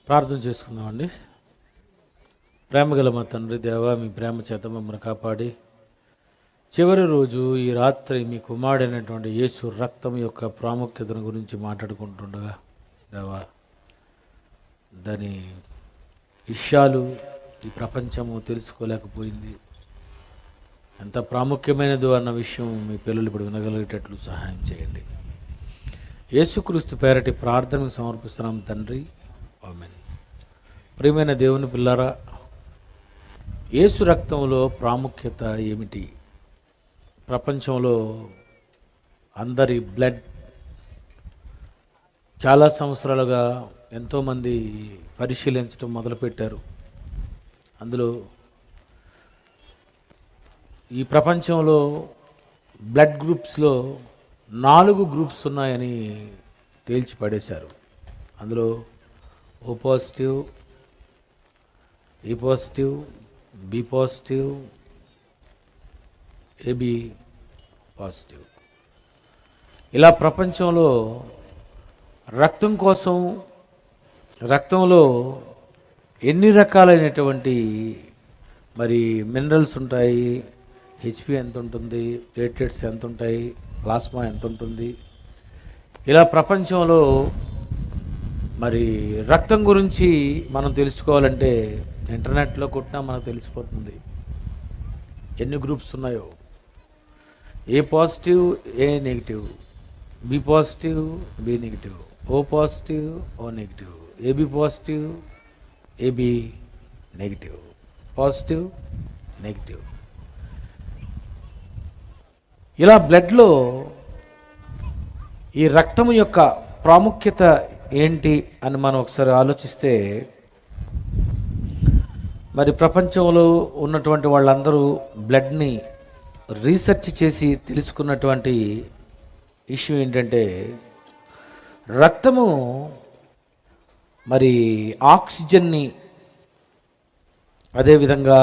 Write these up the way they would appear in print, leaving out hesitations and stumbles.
ప్రార్థన చేసుకుందామండి. ప్రేమగల మా తండ్రి దేవా, మీ ప్రేమ చేత మమ్మల్ని కాపాడి చివరి రోజు ఈ రాత్రి మీ కుమారుడైనటువంటి యేసు రక్తం యొక్క ప్రాముఖ్యతను గురించి మాట్లాడుకుంటుండగా దేవా, దాని విషయాలు ఈ ప్రపంచము తెలుసుకోలేకపోయింది. ఎంత ప్రాముఖ్యమైనదో అన్న విషయం మీ పిల్లలు ఇప్పుడు వినగలిగేటట్లు సహాయం చేయండి. యేసుక్రీస్తు పేరటి ప్రార్థనకు సమర్పిస్తున్నాం తండ్రి, ఆమేన్. ప్రియమైన దేవుని పిల్లారా, యేసు రక్తంలో ప్రాముఖ్యత ఏమిటి? ప్రపంచంలో అందరి బ్లడ్ చాలా సంవత్సరాలుగా ఎంతోమంది పరిశీలించడం మొదలుపెట్టారు. అందులో ఈ ప్రపంచంలో బ్లడ్ గ్రూప్స్లో 4 గ్రూప్స్ ఉన్నాయని తేల్చి పడేశారు. అందులో O positive, A positive, B positive, AB positive. ఇలా ప్రపంచంలో రక్తం కోసం రక్తంలో ఎన్ని రకాలైనటువంటి మరి మినరల్స్ ఉంటాయి, హెచ్పి ఎంత ఉంటుంది, ప్లేట్లెట్స్ ఎంత ఉంటాయి, ప్లాస్మా ఎంత ఉంటుంది, ఇలా ప్రపంచంలో మరి రక్తం గురించి మనం తెలుసుకోవాలంటే ఇంటర్నెట్లో కొట్టినా మనకు తెలిసిపోతుంది ఎన్ని గ్రూప్స్ ఉన్నాయో. A positive, A negative, B positive, B negative, O positive, O negative, AB positive, AB negative, positive, negative. ఇలా బ్లడ్లో ఈ రక్తం యొక్క ప్రాముఖ్యత ఏంటి అని మనం ఒకసారి ఆలోచిస్తే, మరి ప్రపంచంలో ఉన్నటువంటి వాళ్ళందరూ బ్లడ్ని రీసెర్చ్ చేసి తెలుసుకున్నటువంటి ఇష్యూ ఏంటంటే, రక్తము మరి ఆక్సిజన్ని, అదేవిధంగా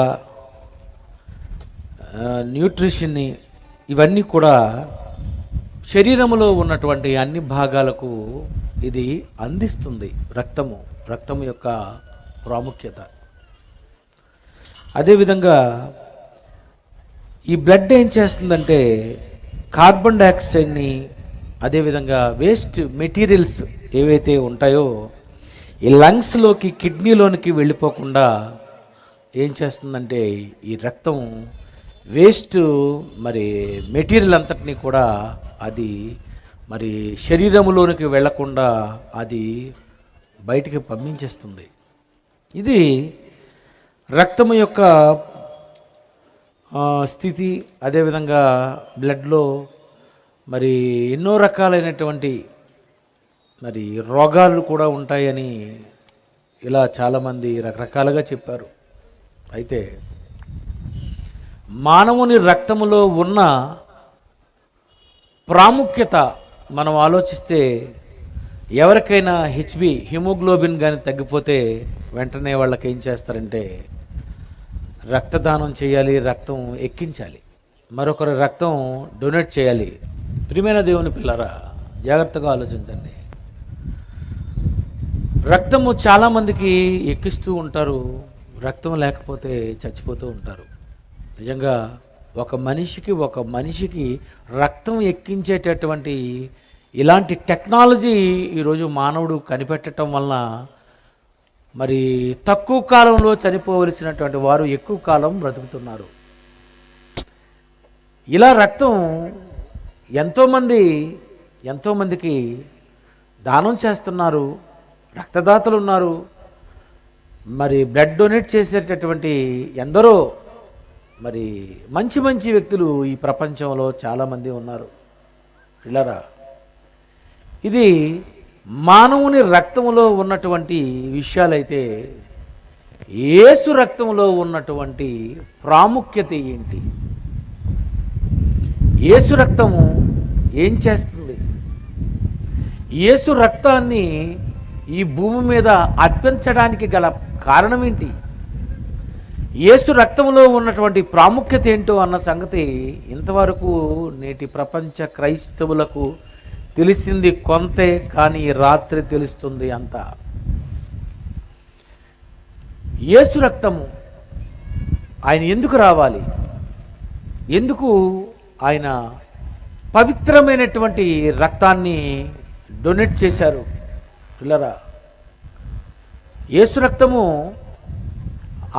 న్యూట్రిషన్ని, ఇవన్నీ కూడా శరీరంలో ఉన్నటువంటి అన్ని భాగాలకు ఇది అందిస్తుంది. రక్తము యొక్క ప్రాముఖ్యత. అదేవిధంగా ఈ బ్లడ్ ఏం చేస్తుందంటే కార్బన్ డైఆక్సైడ్ని, అదేవిధంగా వేస్ట్ మెటీరియల్స్ ఏవైతే ఉంటాయో ఈ లంగ్స్లోకి, కిడ్నీలోనికి వెళ్ళిపోకుండా ఏం చేస్తుందంటే ఈ రక్తం వేస్ట్ మరి మెటీరియల్ అంతటినీ కూడా అది మరి శరీరంలోనికి వెళ్లకుండా అది బయటికి పంపించేస్తుంది. ఇది రక్తము యొక్క స్థితి. అదేవిధంగా బ్లడ్లో మరి ఎన్నో రకాలైనటువంటి మరి రోగాలు కూడా ఉంటాయని ఇలా చాలామంది రకరకాలుగా చెప్పారు. అయితే మానవుని రక్తములో ఉన్న ప్రాముఖ్యత మనం ఆలోచిస్తే, ఎవరికైనా హెచ్బి, హిమోగ్లోబిన్ కానీ తగ్గిపోతే వెంటనే వాళ్ళకి ఏం చేస్తారంటే రక్తదానం చేయాలి, రక్తం ఎక్కించాలి, మరొకరి రక్తం డొనేట్ చేయాలి. ప్రియమైన దేవుని పిల్లరా, జాగ్రత్తగా ఆలోచించండి. రక్తము చాలామందికి ఎక్కిస్తూ ఉంటారు, రక్తం లేకపోతే చచ్చిపోతూ ఉంటారు. నిజంగా ఒక మనిషికి రక్తం ఎక్కించేటటువంటి ఇలాంటి టెక్నాలజీ ఈరోజు మానవుడు కనిపెట్టడం వలన మరి తక్కువ కాలంలో చనిపోవలసినటువంటి వారు ఎక్కువ కాలం బ్రతుకుతున్నారు. ఇలా రక్తం ఎంతోమందికి దానం చేస్తున్నారు, రక్తదాతలు ఉన్నారు. మరి బ్లడ్ డొనేట్ చేసేటటువంటి ఎందరో మరి మంచి వ్యక్తులు ఈ ప్రపంచంలో చాలామంది ఉన్నారు. ఇలారా, ఇది మానవుని రక్తంలో ఉన్నటువంటి విషయాలైతే, యేసు రక్తంలో ఉన్నటువంటి ప్రాముఖ్యత ఏంటి? యేసు రక్తము ఏం చేస్తుంది? యేసు రక్తాన్ని ఈ భూమి మీద అర్పించడానికి గల కారణం ఏంటి? యేసు రక్తంలో ఉన్నటువంటి ప్రాముఖ్యత ఏంటో అన్న సంగతి ఇంతవరకు నేటి ప్రపంచ క్రైస్తవులకు తెలిసింది కొంతే, కానీ రాత్రి తెలుస్తుంది అంతా. యేసు రక్తము ఆయన ఎందుకు రావాలి, ఎందుకు ఆయన పవిత్రమైనటువంటి రక్తాన్ని డొనేట్ చేశారు పిల్లరా? యేసు రక్తము,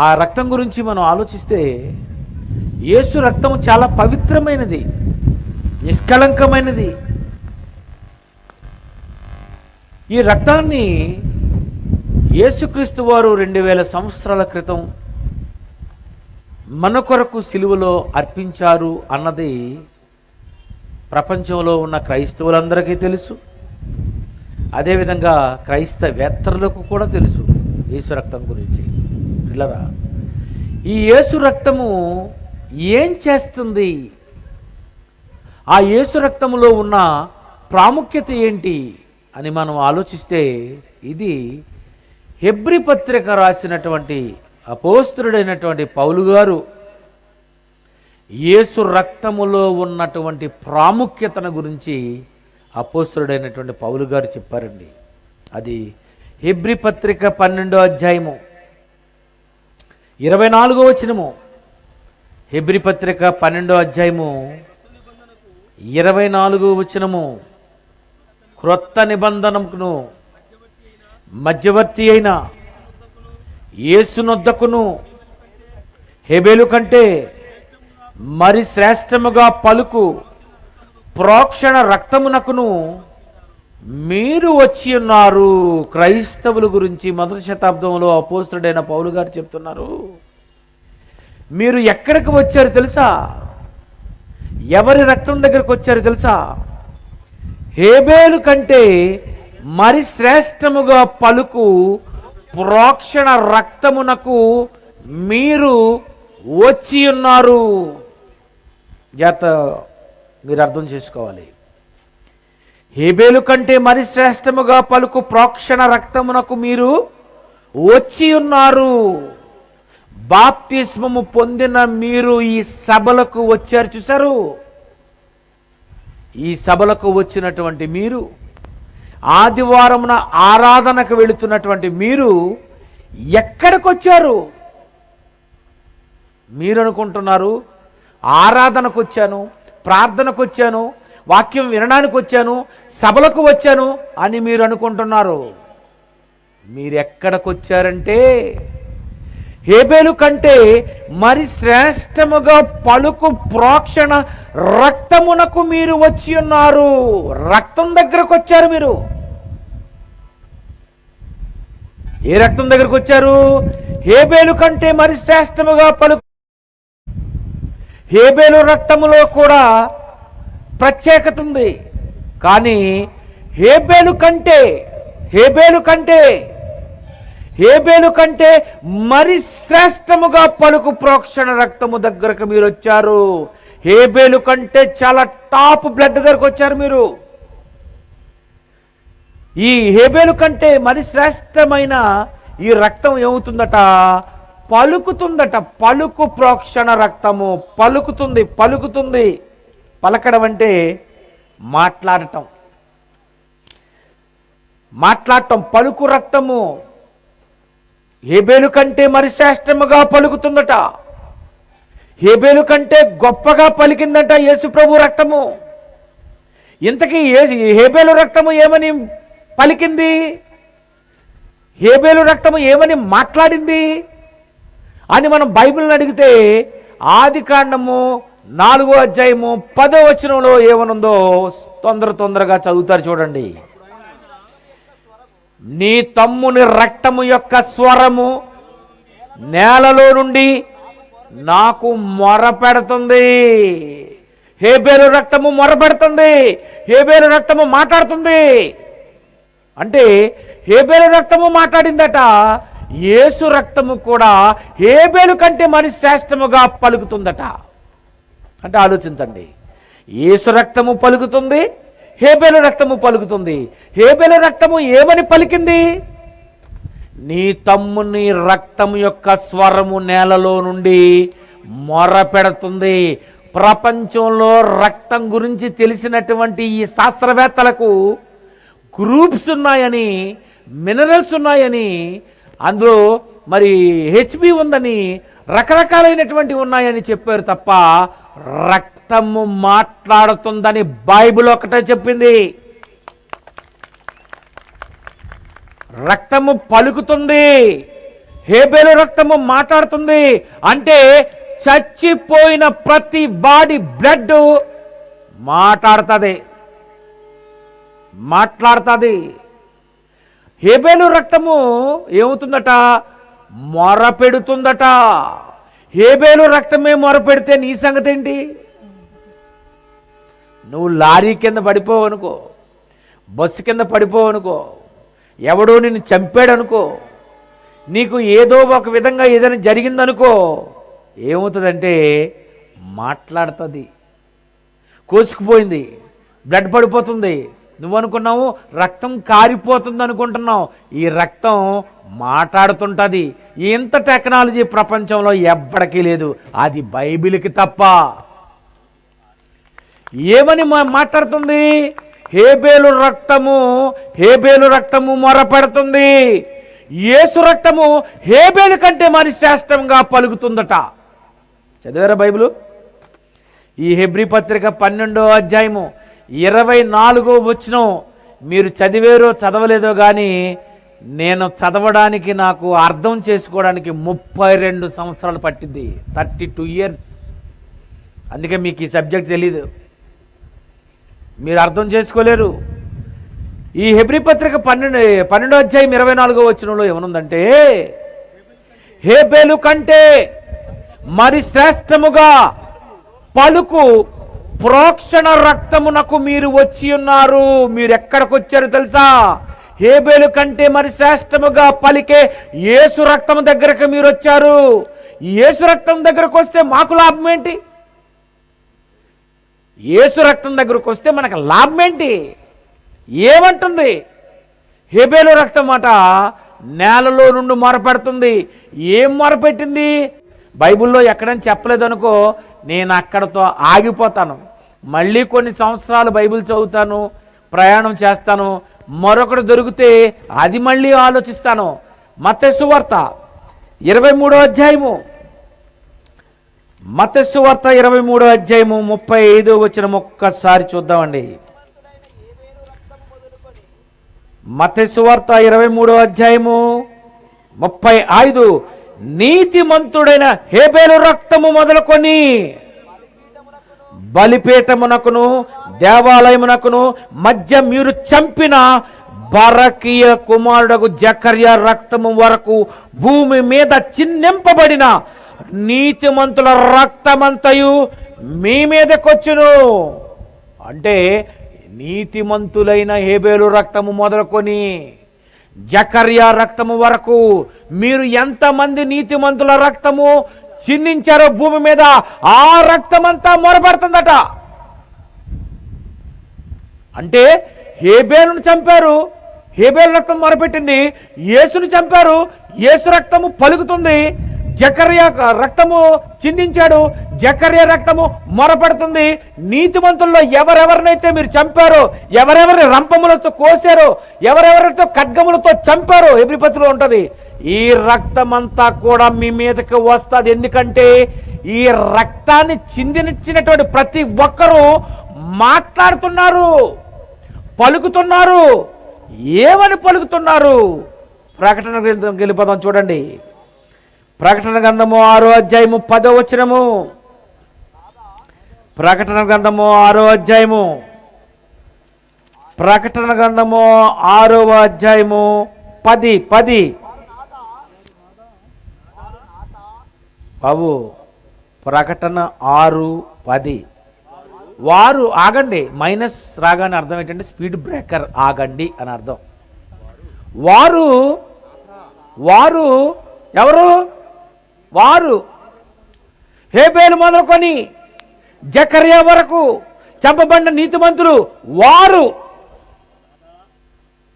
ఆ రక్తం గురించి మనం ఆలోచిస్తే యేసు రక్తము చాలా పవిత్రమైనది, నిష్కళంకమైనది. ఈ రక్తాన్ని యేసుక్రీస్తు వారు 2000 సంవత్సరాల క్రితం మన కొరకు సిలువలో అర్పించారు అన్నది ప్రపంచంలో ఉన్న క్రైస్తవులందరికీ తెలుసు. అదేవిధంగా క్రైస్తవేత్తరులకు కూడా తెలుసు యేసు రక్తం గురించి. పిల్లరా, ఈ యేసు రక్తము ఏం చేస్తుంది? ఆ యేసు రక్తములో ఉన్న ప్రాముఖ్యత ఏంటి అని మనం ఆలోచిస్తే, ఇది హెబ్రీ పత్రిక రాసినటువంటి అపోస్తలుడైనటువంటి పౌలు గారు యేసు రక్తములో ఉన్నటువంటి ప్రాముఖ్యతను గురించి అపోస్తలుడైనటువంటి పౌలు గారు చెప్పారండి. అది హెబ్రీ పత్రిక 12వ అధ్యాయము 24వ వచనము. హెబ్రీ పత్రిక 12వ అధ్యాయము 24వ వచనము. క్రొత్త నిబంధనకును మధ్యవర్తి అయిన యేసునొద్దకును హేబేలు కంటే మరి శ్రేష్టముగా పలుకు ప్రోక్షణ రక్తమునకును మీరు వచ్చి ఉన్నారు. క్రైస్తవుల గురించి మొదటి శతాబ్దంలో అపోస్తలుడైన పౌలు గారు చెప్తున్నారు. మీరు ఎక్కడికి వచ్చారు తెలుసా? ఎవరి రక్తం దగ్గరకు వచ్చారు తెలుసా? హేబేలు కంటే మరి శ్రేష్టముగా పలుకు ప్రోక్షణ రక్తమునకు మీరు వచ్చి ఉన్నారు. జాత మీరు అర్థం చేసుకోవాలి. హేబేలు కంటే మరి శ్రేష్టముగా పలుకు ప్రోక్షణ రక్తమునకు మీరు వచ్చి ఉన్నారు. బాప్తిస్మము పొందిన మీరు ఈ సభలకు వచ్చారు. చూశారు? ఈ సభలకు వచ్చినటువంటి మీరు, ఆదివారమున ఆరాధనకు వెళుతున్నటువంటి మీరు ఎక్కడికి వచ్చారు? మీరు అనుకుంటున్నారు ఆరాధనకు వచ్చాను, ప్రార్థనకు వచ్చాను, వాక్యం వినడానికి వచ్చాను, సభలకు వచ్చాను అని మీరు అనుకుంటున్నారు. మీరు ఎక్కడికి వచ్చారంటే హేబేలు కంటే మరి శ్రేష్టముగా పలుకు ప్రోక్షణ రక్తమునకు మీరు వచ్చి ఉన్నారు. రక్తం దగ్గరకు వచ్చారు మీరు. ఏ రక్తం దగ్గరకు వచ్చారు? హేబేలు కంటే మరి శ్రేష్టముగా పలుకు. హేబేలు రక్తములో కూడా ప్రత్యేకత ఉంది. కానీ హేబేలు కంటే మరి శ్రేష్టముగా పలుకు ప్రోక్షణ రక్తము దగ్గరకు మీరు వచ్చారు. హేబేలు కంటే చాలా టాప్ బ్లడ్ దగ్గరకు వచ్చారు మీరు. ఈ హేబేలు కంటే మరి శ్రేష్టమైన ఈ రక్తం ఏమవుతుందట? పలుకుతుందట. పలుకు ప్రోక్షణ రక్తము పలుకుతుంది. పలకడం అంటే మాట్లాడటం. పలుకు రక్తము హేబేలు కంటే మరి శ్రేష్టముగా పలుకుతుందట. హేబేలు కంటే గొప్పగా పలికిందట యేసు ప్రభు రక్తము. ఇంతకీ హేబేలు రక్తము ఏమని పలికింది? హేబేలు రక్తము ఏమని మాట్లాడింది అని మనం బైబిల్ని అడిగితే, ఆదికాండము 4వ అధ్యాయము 10వ వచనంలో ఏమనుందో తొందరగా చదువుతారు చూడండి. నీ తమ్ముని రక్తము యొక్క స్వరము నేలలో నుండి నాకు మొరపెడుతుంది. హేబేలు రక్తము మొరపెడుతుంది. హేబేలు రక్తము మాట్లాడుతుంది. అంటే హేబేలు రక్తము మాట్లాడిందట. యేసు రక్తము కూడా హేబేలు కంటే మరి శ్రేష్టముగా పలుకుతుందట. అంటే ఆలోచించండి. యేసు రక్తము పలుకుతుంది, హేబేలు రక్తము పలుకుతుంది. హేబేలు రక్తము ఏమని పలికింది? నీ తమ్ముని రక్తము యొక్క స్వరము నేలలో నుండి మొరపెడుతుంది. ప్రపంచంలో రక్తం గురించి తెలిసినటువంటి ఈ శాస్త్రవేత్తలకు గ్రూప్స్ ఉన్నాయని, మినరల్స్ ఉన్నాయని, అందులో మరి హెచ్బి ఉందని రకరకాలైనటువంటివి ఉన్నాయని చెప్పారు తప్ప రక్తము మాట్లాడుతుందని బైబిల్ ఒకటే చెప్పింది. రక్తము పలుకుతుంది, హేబేలు రక్తము మాట్లాడుతుంది. అంటే చచ్చిపోయిన ప్రతి వాడి బ్లడ్ మాట్లాడుతుంది. హేబేలు రక్తము ఏమవుతుందట? మొరపెడుతుందట. హేబేలు రక్తమే మొరపెడితే నీ సంగతి ఏంటి? నువ్వు లారీ కింద పడిపోవనుకో, బస్సు కింద పడిపోవనుకో, ఎవడో నిన్ను చంపాడనుకో, నీకు ఏదో ఒక విధంగా ఏదైనా జరిగిందనుకో, ఏమవుతుందంటే మాట్లాడుతుంది. కోసుకుపోయింది, బ్లడ్ పడిపోతుంది, నువ్వు అనుకున్నావు రక్తం కారిపోతుంది అనుకుంటున్నావు. ఈ రక్తం మాట్లాడుతుంటుంది. ఇంత టెక్నాలజీ ప్రపంచంలో ఎవ్వడికి లేదు, అది బైబిల్కి తప్ప. ఏమని మాట్లాడుతుంది? హేబేలు రక్తము మొరపెడుతుంది. యేసు రక్తము హేబేలు కంటే మరి శ్రేష్టంగా పలుకుతుందట. చదివారా బైబిలు? ఈ హెబ్రీ పత్రిక 12వ అధ్యాయము 24వ వచనం మీరు చదివేరో చదవలేదో కానీ నేను చదవడానికి, నాకు అర్థం చేసుకోవడానికి 32 సంవత్సరాలు పట్టింది. 32 ఇయర్స్. అందుకే మీకు ఈ సబ్జెక్ట్ తెలీదు, మీరు అర్థం చేసుకోలేరు. ఈ హెబ్రీ పత్రిక 12వ అధ్యాయం 24వ వచనంలో ఏమనుందంటే, హేబేలు కంటే మరి శ్రేష్టముగా పలుకు ప్రోక్షణ రక్తమునకు మీరు వచ్చి ఉన్నారు. మీరు ఎక్కడికి వచ్చారు తెలుసా? హేబేలు కంటే మరి శ్రేష్టముగా పలికే యేసు రక్తం దగ్గరకు మీరు వచ్చారు. యేసు రక్తం దగ్గరకు వస్తే మాకు లాభం ఏంటి? యేసు రక్తం దగ్గరకు వస్తే మనకు లాభం ఏంటి? ఏమంటుంది? హేబేలు రక్తం మాట నేలలో నుండి మొరపెడుతుంది. ఏం మొరపెట్టింది? బైబిల్లో ఎక్కడని చెప్పలేదనుకో, నేను అక్కడతో ఆగిపోతాను. మళ్ళీ కొన్ని సంవత్సరాలు బైబిల్ చదువుతాను, ప్రయాణం చేస్తాను, మరొకటి దొరికితే అది మళ్ళీ ఆలోచిస్తాను. మత్తయి సువార్త 23వ అధ్యాయము, మత్తయి సువార్త 23వ అధ్యాయము 35వ వచనం ఒక్కసారి చూద్దామండి. మత్తయి సువార్త 23వ అధ్యాయము 35. నీతిమంతుడైన హేబేలు రక్తము మొదలుకొని బలిపీఠమునకును దేవాలయమునకును మధ్య మీరు చంపిన బరకీయ కుమారుడకు జకర్యా రక్తము వరకు భూమి మీద చిందింపబడిన నీతిమంతుల రక్తమంతయు మీ మీదకొచ్చును. అంటే నీతిమంతులైన హేబేలు రక్తము మొదలుకొని జకర్యా రక్తము వరకు మీరు ఎంతమంది నీతిమంతుల రక్తము చిందించారో భూమి మీద, ఆ రక్తమంతా మొరపడుతుందట. అంటే హేబేలును చంపారు, హేబేలు రక్తం మొరపెట్టింది. యేసును చంపారు, యేసు రక్తము పలుకుతుంది. జకర్యా రక్తము చిందించాడు, జకర్యా రక్తము మొరపెడుతుంది. నీతిమంతుల్లో ఎవరెవరినైతే మీరు చంపారో, ఎవరెవరిని రంపములతో కోసారో, ఎవరెవరితో ఖడ్గములతో చంపారో హెబ్రీ పత్రికలో ఉంటుంది. ఈ రక్తమంతా కూడా మీ మీదకి వస్తుంది. ఎందుకంటే ఈ రక్తాన్ని చిందించినటువంటి ప్రతి ఒక్కరూ మాట్లాడుతున్నారు, పలుకుతున్నారు. ఏమని పలుకుతున్నారు? ప్రకటన గ్రంథం వెళ్ళిపోదాం చూడండి. ప్రకటన గ్రంథము 6వ అధ్యాయము 10వ వచనము. ప్రకటన గ్రంథము 6వ అధ్యాయము, ప్రకటన గ్రంథము 6వ అధ్యాయము 10. బాబు, ప్రకటన 6:10. వారు ఆగండి, మైనస్ రాగానే అర్థం ఏంటంటే స్పీడ్ బ్రేకర్, ఆగండి అని అర్థం. వారు ఎవరు? వారు హేబేలు మొదలుకొని జకర్యా వరకు చంపబడిన నీతిమంతులు వారు.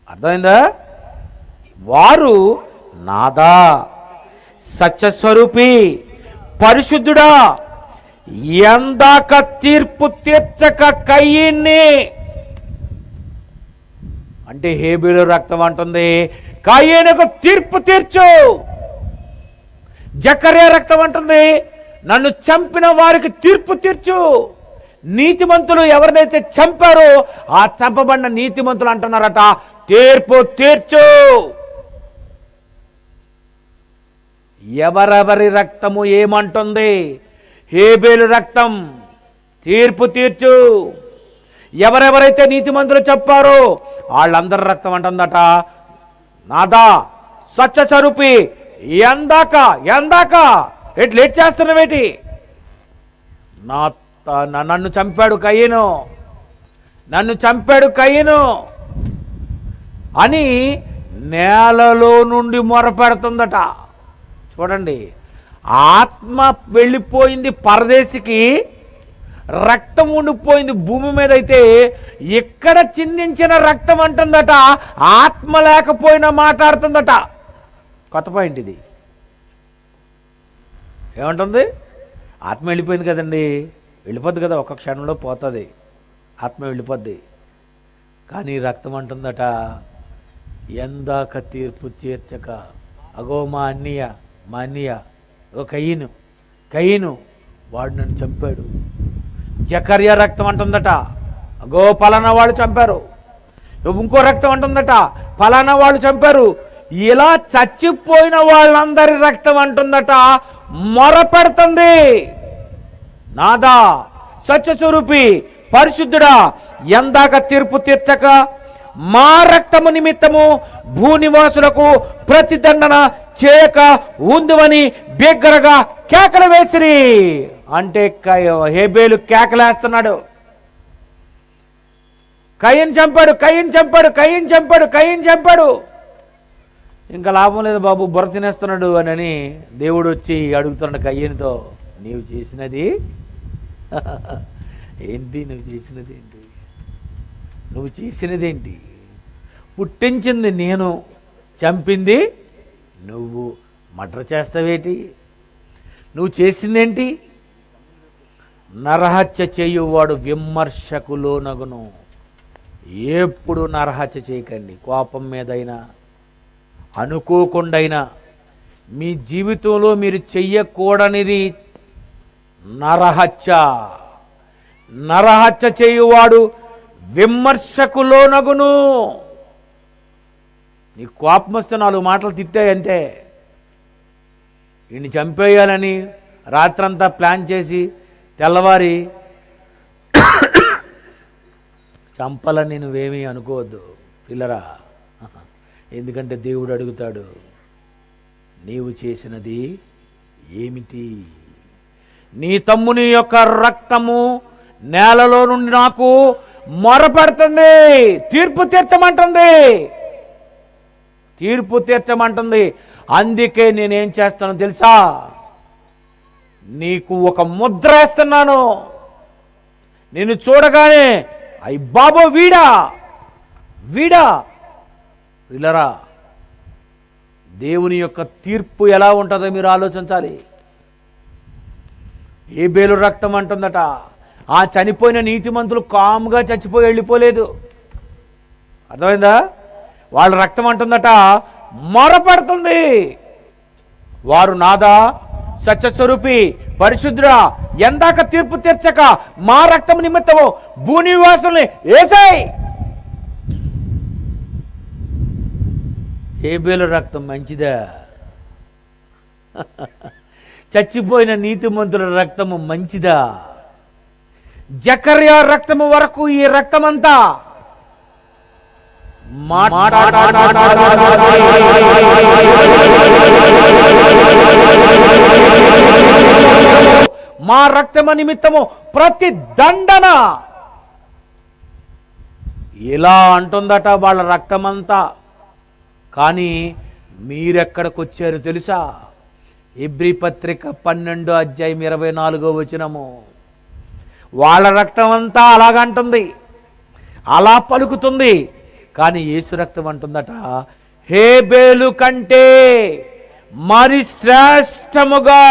అర్థమైందా? వారు నాదా, సత్యస్వరూపి, పరిశుద్ధుడా, ఎందాక తీర్పు తీర్చక కయ్యిన్ని. అంటే హేబేలు రక్తం అంటుంది, కయ్యేనుకు తీర్పు తీర్చు. జకర్యా రక్తం అంటుంది, నన్ను చంపిన వారికి తీర్పు తీర్చు. నీతిమంతులు ఎవరినైతే చంపారో ఆ చంపబడిన నీతిమంతులు అంటున్నారట, తీర్పు తీర్చు. ఎవరెవరి రక్తము ఏమంటుంది? హేబేలు రక్తం, తీర్పు తీర్చు. ఎవరెవరైతే నీతిమంతులు చెప్పారో వాళ్ళందరి రక్తం అంటుందట, నాదా సత్యస్వరూపి, ఎందాక ఎట్ లేట్ చేస్తున్నావేటి? నన్ను చంపాడు కయ్యను అని నేలలో నుండి మొరపెడుతుందట. చూడండి, ఆత్మ వెళ్ళిపోయింది పరదేశికి, రక్తం ఉండిపోయింది భూమి మీద. అయితే ఇక్కడ చిందించిన రక్తం అంటుందట, ఆత్మ లేకపోయినా మాట్లాడుతుందట. కొత్త పాయింట్ ఇది. ఏమంటుంది? ఆత్మ వెళ్ళిపోయింది కదండి, వెళ్ళిపోద్ది కదా, ఒక్క క్షణంలో పోతుంది, ఆత్మ వెళ్ళిపోద్ది. కానీ రక్తం అంటుందట, ఎందాక తీర్పు తీర్చక. అగో మా అన్నయ్య ఓ కయ్యను వాడు నన్ను చంపాడు. జకర్యా రక్తం అంటుందట, అగో పలానా వాళ్ళు చంపారు. ఇంకో రక్తం అంటుందట, పలానా వాళ్ళు చంపారు. ఇలా చచ్చిపోయిన వాళ్ళందరి రక్తం అంటుందట, మొరపెడుతుంది. నాదా సత్యస్వరూపి, పరిశుద్ధుడా, ఎందాక తీర్పు తీర్చక మా రక్తము నిమిత్తము భూనివాసులకు ప్రతిదండన చేయక ఉందువని బిగ్గరగా కేకలు వేసిరి. అంటే హేబేలు కేకలేస్తున్నాడు, కయ్యను చంపాడు. ఇంకా లాభం లేదు బాబు, బుర్ర తినేస్తున్నాడు అని దేవుడు వచ్చి అడుగుతున్నాడు కయ్యనితో, నీవు చేసినది ఏంటి? నువ్వు చేసినదేంటి? పుట్టించింది నేను, చంపింది నువ్వు, మర్డర్ చేస్తావేటి? నువ్వు చేసిందేంటి? నరహత్య చేయువాడు విమర్శకు లోనగును. ఎప్పుడు నరహత్య చేయకండి. కోపం మీదైనా, అనుకోకుండైనా, మీ జీవితంలో మీరు చెయ్యకూడనిది నరహత్య చేయువాడు విమర్శకు లోనగును. నీ కోపం వస్తే 4 మాటలు తిట్టాయంటే, వీడిని చంపేయాలని రాత్రంతా ప్లాన్ చేసి తెల్లవారి చంపాలని నువ్వేమీ అనుకోవద్దు పిల్లరా. ఎందుకంటే దేవుడు అడుగుతాడు, నీవు చేసినది ఏమిటి? నీ తమ్ముని యొక్క రక్తము నేలలో నుండి నాకు మొరపెడుతుంది, తీర్పు తీర్చమంటుంది. అందుకే నేనేం చేస్తానో తెలుసా? నీకు ఒక ముద్ర వేస్తున్నాను. నిన్ను చూడగానే అయ్యి బాబో వీడా పిల్లరా, దేవుని యొక్క తీర్పు ఎలా ఉంటుందో మీరు ఆలోచించాలి. హేబేలు రక్తం అంటుందట, ఆ చనిపోయిన నీతిమంతులు కాముగా చచ్చిపోయి వెళ్ళిపోలేదు. అర్థమైందా? వాళ్ళ రక్తం అంటుందట, మొరపెడుతుంది. వారు నాదా సత్యస్వరూపి, పరిశుద్ధుడా, ఎందాక తీర్పు తీర్చక మా రక్తం నిమిత్తము భూనివాసుల్ని ఏసాయి. హేబేలు రక్తం మంచిదా? చచ్చిపోయిన నీతిమంతుల రక్తము మంచిదా? జకర్యా రక్తము వరకు ఈ రక్తమంతా మా రక్తము నిమిత్తము ప్రతి దండన ఇలా అంటుందట వాళ్ళ రక్తమంతా. కానీ మీరెక్కడికి వచ్చారు తెలుసా? హెబ్రీ పత్రిక 12 అధ్యాయం 24వ వచనము. వాళ్ళ రక్తం అంతా అలాగంటుంది, అలా పలుకుతుంది. కానీ యేసు రక్తం అంటుందట, హేబేలు కంటే మరి శ్రేష్టముగా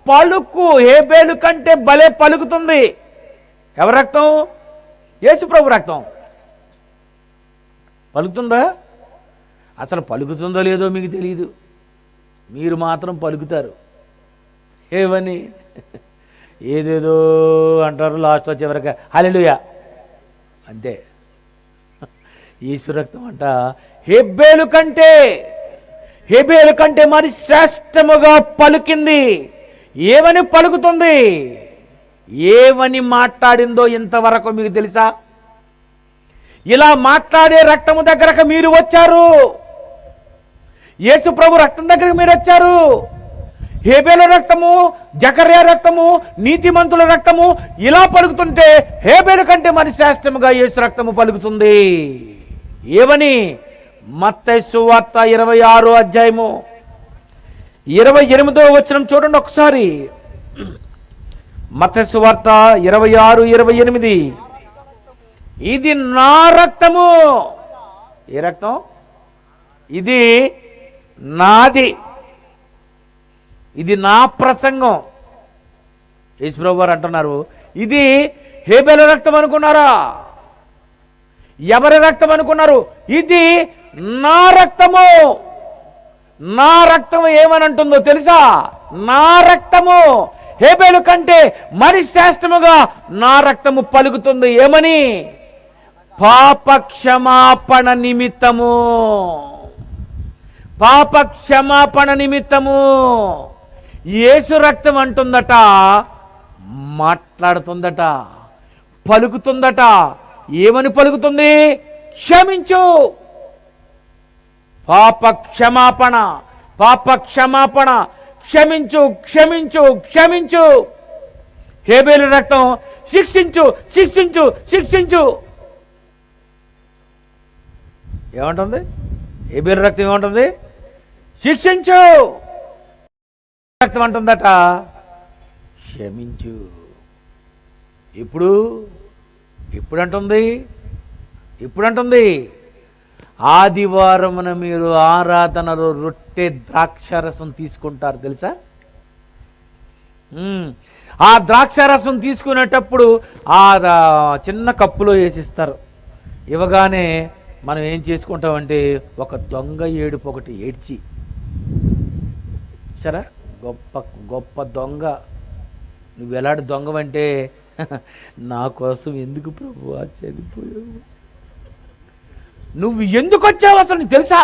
పలుకు. హేబేలు కంటే భలే పలుకుతుంది. ఎవరి రక్తం? యేసు ప్రభు రక్తం. పలుకుతుందా? అసలు పలుకుతుందో లేదో మీకు తెలియదు. మీరు మాత్రం పలుకుతారు ఏమని? ఏదేదో అంటారు, లాస్ట్లో చివరికి హల్లెలూయా అంతే. యేసు రక్తం అంట హేబేలు కంటే మరి శ్రేష్టముగా పలికింది. ఏమని పలుకుతుంది? ఏమని మాట్లాడిందో ఇంతవరకు మీకు తెలుసా? ఇలా మాట్లాడే రక్తము దగ్గరకు మీరు వచ్చారు. యేసు ప్రభు రక్తం దగ్గరకు మీరు వచ్చారు. హేబేలు రక్తము, జకర్యా రక్తము, నీతిమంతుల రక్తము ఇలా పలుకుతుంటే హేబేలు కంటే మరి శ్రేష్టముగా యేసు రక్తము పలుకుతుంది. ఏమని? మత్తయి సువార్త 26వ అధ్యాయము 28వ వచనం చూడండి ఒకసారి. మత్తయి సువార్త 26:28. ఇది నా రక్తము. ఏ రక్తం? ఇది నాది, ఇది నా ప్రసంగం. యేసుప్రభు వారు అంటున్నారు, ఇది హేబేలు రక్తం అనుకున్నారా? ఎవరి రక్తం అనుకున్నారు? ఇది నా రక్తము. నా రక్తము ఏమని అంటుందో తెలుసా? నా రక్తము హేబేలు కంటే మరి శ్రేష్టముగా నా రక్తము పలుకుతుంది. ఏమని? పాప క్షమాపణ నిమిత్తము. పాప క్షమాపణ నిమిత్తము. యేసు రక్తం అంటుందట, మాట్లాడుతుందట, పలుకుతుందట. ఏమని పలుకుతుంది? క్షమించు. పాప క్షమాపణ, పాప క్షమాపణ. క్షమించు, క్షమించు, క్షమించు. హేబేలు రక్తం శిక్షించు, శిక్షించు, శిక్షించు. ఏమంటుంది? హేబేలు రక్తం ఏమంటుంది? శిక్షించు. రక్తం అంటుందట క్షమించు. ఎప్పుడంటుంది? ఆదివారమున మీరు ఆరాధనలో రొట్టె ద్రాక్షారసం తీసుకుంటారు తెలుసా? ఆ ద్రాక్షారసం తీసుకునేటప్పుడు ఆ చిన్న కప్పులో వేసిస్తారు. ఇవ్వగానే మనం ఏం చేసుకుంటామంటే ఒక దొంగ ఏడుపు ఒకటి ఏడ్చి, సరే గొప్ప గొప్ప దొంగ, నువ్వు ఎలాంటి దొంగవంటే, నా కోసం ఎందుకు ప్రభువా చనిపోయావు, నువ్వు ఎందుకు వచ్చావు అసలు నీకు తెలుసా?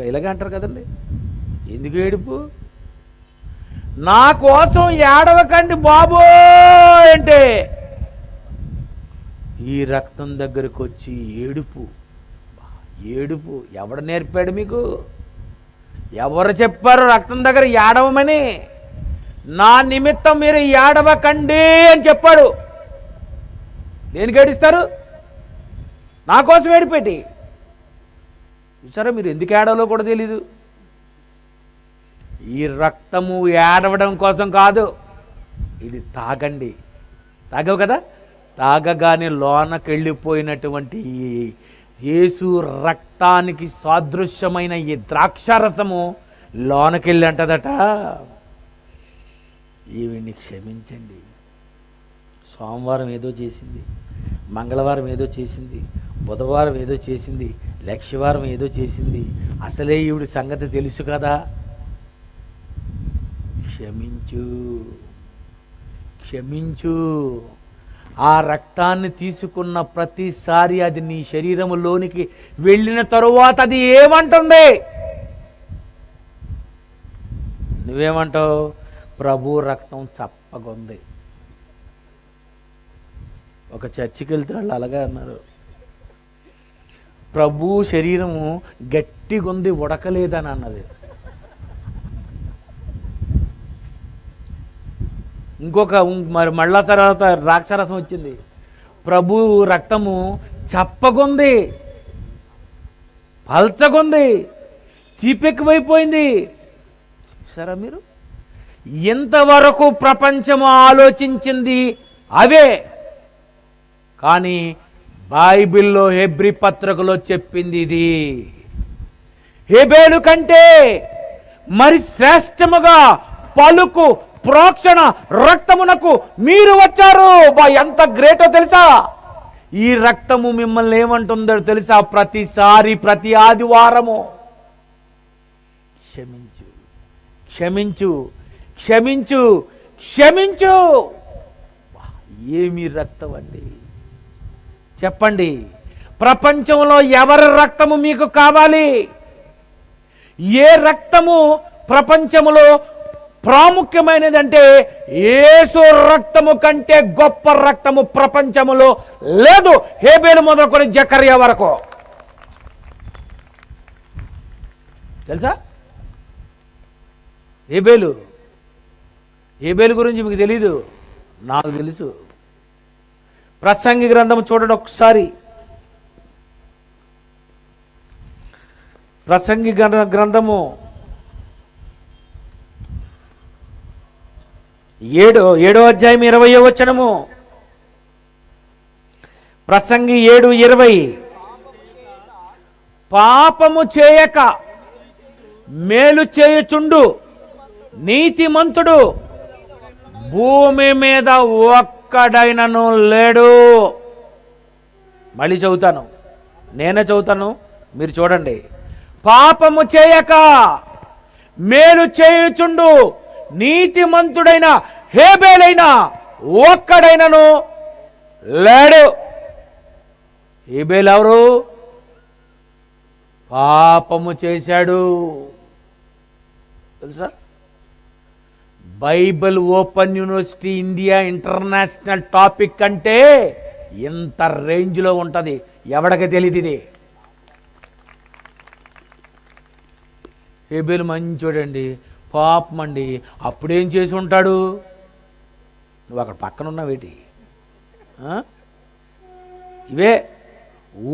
ఇలాగ అంటారు కదండి. ఎందుకు ఏడుపు? నా కోసం ఏడవకండి బాబో అంటే ఈ రక్తం దగ్గరకు వచ్చి ఏడుపు. ఎవడు నేర్పాడు మీకు? ఎవరు చెప్పారు రక్తం దగ్గర ఏడవమని? నా నిమిత్తం మీరు ఏడవకండి అని చెప్పాడు. దేనికి ఏడుస్తారు? నా కోసం ఏడిపెట్టి. చూసారా, మీరు ఎందుకు ఏడవలో కూడా తెలీదు. ఈ రక్తము ఏడవడం కోసం కాదు, ఇది తాగండి. తాగావు కదా, తాగగానే లోనకి వెళ్ళిపోయినటువంటి యేసు రక్తానికి సాదృశ్యమైన ఈ ద్రాక్షారసము లోనకెళ్ళి అంటదట, ఈవిని క్షమించండి. సోమవారం ఏదో చేసింది, మంగళవారం ఏదో చేసింది, బుధవారం ఏదో చేసింది, లక్షవారం ఏదో చేసింది, అసలే ఈవిడి సంగతి తెలుసు కదా, క్షమించు, క్షమించు. ఆ రక్తాన్ని తీసుకున్న ప్రతిసారి అది నీ శరీరములోనికి వెళ్ళిన తరువాత అది ఏమంటుంది? నువ్వేమంటావు? ప్రభు రక్తం చప్పగుంది. ఒక చర్చికి వెళ్తే వాళ్ళు అలాగే అన్నారు, ప్రభు శరీరము గట్టిగుంది, ఉడకలేదని అన్నది. మళ్ళా తర్వాత ద్రాక్షారసం వచ్చింది, ప్రభు రక్తము చప్పగుంది, పల్చగుంది, తీపెక్కువైపోయింది. సరే, మీరు ఎంతవరకు ప్రపంచము ఆలోచించింది అవే, కానీ బైబిల్లో హెబ్రీ పత్రికలో చెప్పింది ఇది. హేబేలు కంటే మరి శ్రేష్టముగా పలుకు ప్రోక్షణ రక్తమునకు మీరు వచ్చారు. ఎంత గ్రేటో తెలుసా? ఈ రక్తము మిమ్మల్ని ఏమంటుందో తెలుసా? ప్రతిసారి, ప్రతి ఆదివారము క్షమించు, క్షమించు, క్షమించు, క్షమించు. ఏమి రక్తం అండి చెప్పండి. ప్రపంచంలో ఎవరి రక్తము మీకు కావాలి? ఏ రక్తము ప్రపంచంలో ప్రాముఖ్యమైనదంటే యేసు రక్తము కంటే గొప్ప రక్తము ప్రపంచములో లేదు. హేబేలు మొదలుకొని జకర్యా వరకు తెలుసా? హేబేలు గురించి మీకు తెలీదు, నాకు తెలుసు. ప్రసంగి గ్రంథం చూడండి ఒకసారి. ప్రసంగి గ్రంథము 7వ అధ్యాయం 20వ వచనము. ప్రసంగి 7:20. పాపము చేయక మేలు చేయుచుండు నీతిమంతుడు భూమి మీద ఒక్కడైనను లేడు. మళ్ళీ చదువుతాను, నేనే చదువుతాను, మీరు చూడండి. పాపము చేయక మేలు చేయుచుండు నీతిమంతుడైన హేబేలైన ఒక్కడైనను లేడు. హేబేలు ఎవరు? పాపము చేశాడు. తెలుసా? Bible open university India international topic అంటే ఇంత రేంజ్లో ఉంటుంది. ఎవడికి తెలియదు ఇది. హేబేలు మంచోడండి, పాపం అండి. అప్పుడేం చేసి ఉంటాడు? నువ్వు అక్కడ పక్కన ఉన్నావేటి? ఇవే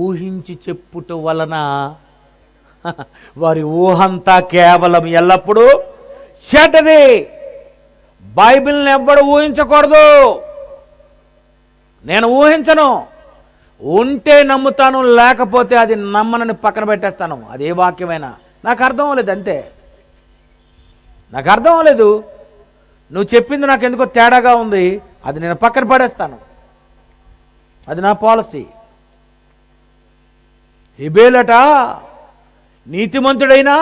ఊహించి చెప్పుట వలన వారి ఊహంతా కేవలం ఎల్లప్పుడూ చెడ్డది. బైబిల్ని ఎవ్వడు ఊహించకూడదు. నేను ఊహించను. ఉంటే నమ్ముతాను, లేకపోతే అది నమ్మనని పక్కన పెట్టేస్తాను. అదే వాక్యమైనా నాకు అర్థం అవ్వలేదు, అంతే. నాకు అర్థం అవ్వలేదు, నువ్వు చెప్పింది నాకు ఎందుకో తేడాగా ఉంది, అది నేను పక్కన పడేస్తాను. అది నా పాలసీ. హేబేలట నీతిమంతుడైనా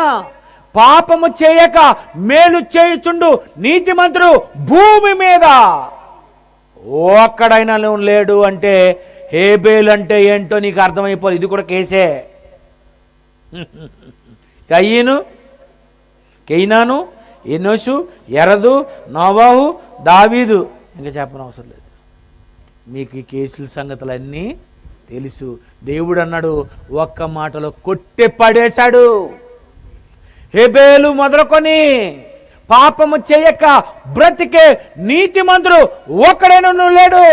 పాపము చేయక మేలు చేయుచుండు నీతిమంతుడు భూమి మీద ఒక్కడైనా లేడు. అంటే హేబేలు అంటే ఏంటో నీకు అర్థమైపోదు. ఇది కూడా కేసే. కయీనాను, ఎనోషు, ఎరదు, నోవాహు, దావీదు, ఇంకా చెప్పనవసరం లేదు. మీకు ఈ కేసుల సంగతులన్నీ తెలుసు. దేవుడు అన్నాడు, ఒక్క మాటలో కొట్టి పడేశాడు. హేబేలు మొదలుకొని పాపము చేయక బ్రతికే నీతిమంతుడు ఒక్కడైనా లేడు.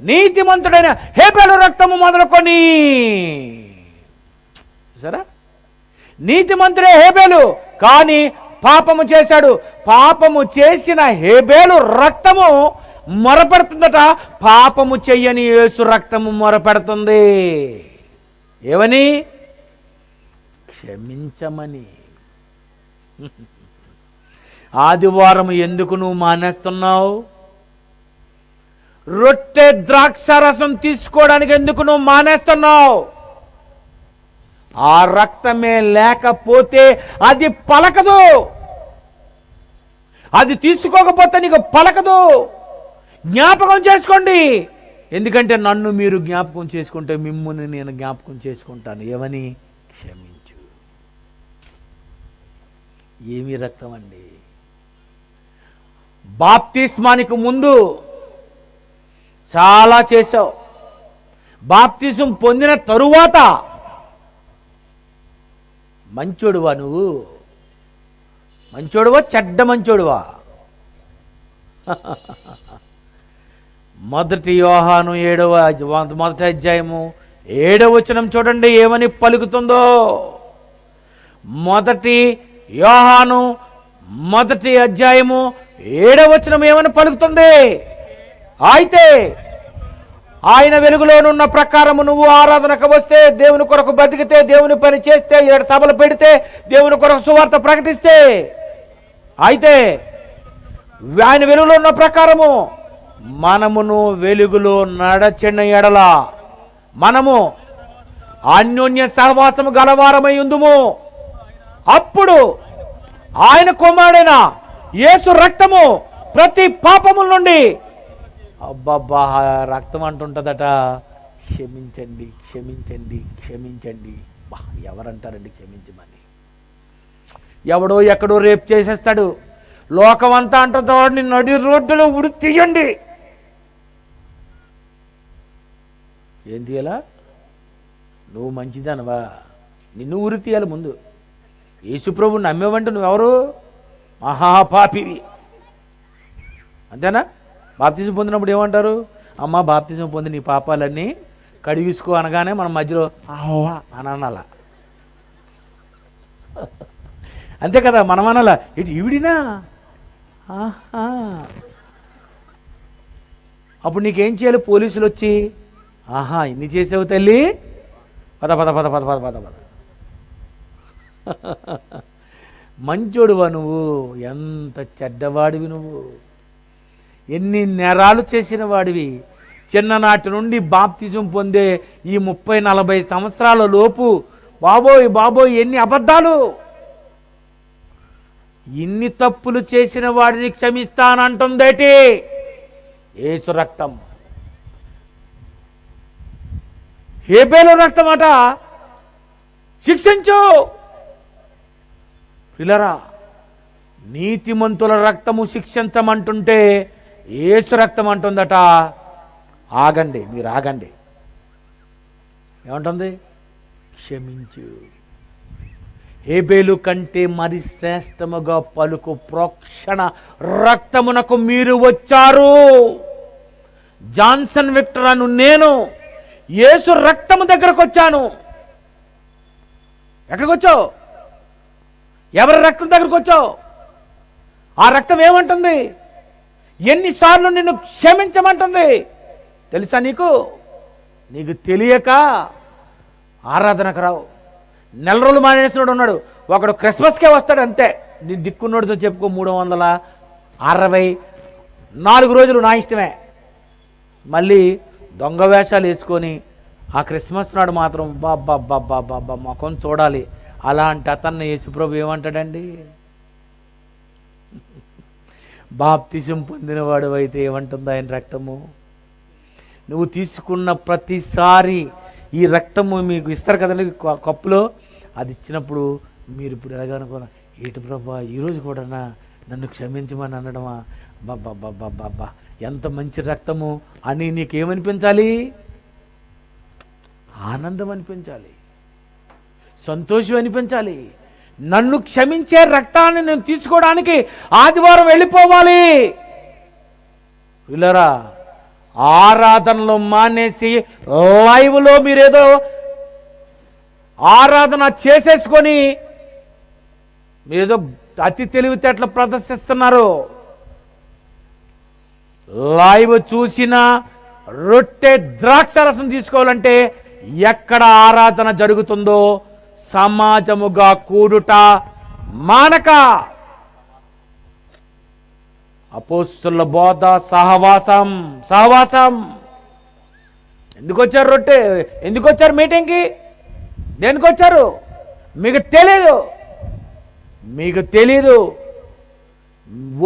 నీతిమంతుడైన హేబేలు రక్తము మొదలుకొని, సరే, నీతిమంతుడే హేబేలు, కానీ పాపము చేశాడు. పాపము చేసిన హేబేలు రక్తము మొరపెడుతుందట, పాపము చెయ్యని యేసు రక్తము మొరపెడుతుంది. ఏమని? క్షమించమని. ఆదివారం ఎందుకు నువ్వు మానేస్తున్నావు? రొట్టె ద్రాక్షారసం తీసుకోవడానికి ఎందుకు నువ్వు మానేస్తున్నావు? ఆ రక్తమే లేకపోతే అది పలకదు. అది తీసుకోకపోతే నీకు పలకదు. జ్ఞాపకం చేసుకోండి. ఎందుకంటే నన్ను మీరు జ్ఞాపకం చేసుకుంటే మిమ్ముని నేను జ్ఞాపకం చేసుకుంటాను. ఏమని? క్షమించు. ఏమి రక్తం అండి! బాప్తిస్మానికి ముందు చాలా చేశావు. బాప్తిజం పొందిన తరువాత మంచోడువా నువ్వు? మంచోడువా చెడ్డ మంచోడువా? మొదటి యోహాను 1వ అధ్యాయము 7వ వచనం చూడండి ఏమని పలుకుతుందో. మొదటి యోహాను 1వ అధ్యాయము 7వ వచనం ఏమని పలుకుతుంది? అయితే ఆయన వెలుగులోనున్న ప్రకారము నువ్వు ఆరాధనకు వస్తే, దేవుని కొరకు బతికితే, దేవుని పని చేస్తే, 7 సభలు పెడితే, దేవుని కొరకు సువార్త ప్రకటిస్తే, అయితే ఆయన వెలుగులో ఉన్న ప్రకారము మనమును వెలుగులో నడచిన ఎడల మనము అన్యోన్య సహవాసము గలవారమై ఉందుము. అప్పుడు ఆయన కుమారుడైన యేసు రక్తము ప్రతి పాపముల నుండి, అబ్బబ్బా రక్తం అంటుంటుందట, క్షమించండి క్షమించండి క్షమించండి. ఎవరంటారండి క్షమించమని? ఎవడో ఎక్కడో రేపు చేసేస్తాడు, లోకం అంతా అంటుందో వాడిని నడి రోడ్డులో ఉడి తీయండి. ఏం తీయాలా? నువ్వు మంచిదనవా? నిన్ను ఉరి తీయాలి ముందు. యేసుప్రభు నమ్మేవంటే నువ్వెవరు? మహాపాపివి, అంతేనా? బాప్తిజం పొందినప్పుడు ఏమంటారు? అమ్మ బాప్తిజం పొంది నీ పాపాలన్నీ కడిగిసుకో అనగానే మనం మధ్యలో అని అనాల, అంతే కదా? మనం అనాల, ఇటు ఈవిడినా? అప్పుడు నీకేం చేయాలి? పోలీసులు వచ్చి ఇన్ని చేసావు తల్లి, పద పద పద పద పద పద పద. మంచోడువా నువ్వు? ఎంత చెడ్డవాడివి నువ్వు! ఎన్ని నేరాలు చేసిన వాడివి! చిన్ననాటి నుండి బాప్తిజం పొందే ఈ 30-40 సంవత్సరాల లోపు బాబోయ్ బాబోయ్ ఎన్ని అబద్ధాలు! ఇన్ని తప్పులు చేసిన వాడిని క్షమిస్తానంటుందేటి యేసు రక్తం. హేబేలు రక్తం అట శిక్షించు. పిల్లరా, నీతిమంతుల రక్తము శిక్షించమంటుంటే యేసు రక్తం అంటుందట ఆగండి, మీరు ఆగండి. ఏమంటుంది? క్షమించు. హేబేలు కంటే మరి శ్రేష్టముగా పలుకు ప్రోక్షణ రక్తమునకు మీరు వచ్చారు. జాన్సన్ విక్టర్ అను నేను యేసు రక్తము దగ్గరకు వచ్చాను. ఎక్కడికి వచ్చావు? ఎవరి రక్తం దగ్గరకు వచ్చావు? ఆ రక్తం ఏమంటుంది? ఎన్నిసార్లు నిన్ను క్షమించమంటుంది తెలుసా నీకు? నీకు తెలియక ఆరాధనకు రావు. నెల రోజులు మానేసినోడు ఉన్నాడు, ఒకడు క్రిస్మస్కే వస్తాడు అంతే. నీ దిక్కున్నోడితో చెప్పుకో 364 రోజులు నా ఇష్టమే. మళ్ళీ దొంగ వేషాలు వేసుకొని ఆ క్రిస్మస్ నాడు మాత్రం బాబ్బా ముఖం చూడాలి. అలాంటి అతన్ని యేసుప్రభు ఏమంటాడండి? బాప్తిజం పొందినవాడు అయితే ఏమంటుంది ఆయన రక్తము? నువ్వు తీసుకున్న ప్రతిసారి ఈ రక్తము మీకు ఇస్తారు కదండి కప్పులో, అది ఇచ్చినప్పుడు మీరు ఇప్పుడు ఎలాగనుకున్నా, ఏటి ప్రభా ఈరోజు కూడా నన్ను క్షమించమని అనడమా? బాబ్బా ఎంత మంచి రక్తము అని నీకేమనిపించాలి? ఆనందం అనిపించాలి, సంతోషం అనిపించాలి. నన్ను క్షమించే రక్తాన్ని నేను తీసుకోవడానికి ఆదివారం వెళ్ళిపోవాలి. వీళ్ళరా, ఆరాధనలో మానేసి లైవ్లో మీరేదో ఆరాధన చేసేసుకొని మీరేదో అతి తెలివితేటలు ప్రదర్శిస్తున్నారు. లైవ్ చూసిన రొట్టె ద్రాక్షరసం తీసుకోవాలంటే ఎక్కడ ఆరాధన జరుగుతుందో సమాజముగా కూడుట మానక, అపోస్తుల బోధ, సహవాసం. ఎందుకు వచ్చారు రొట్టె? ఎందుకు వచ్చారు మీటింగ్కి? దేనికి వచ్చారు? మీకు తెలీదు.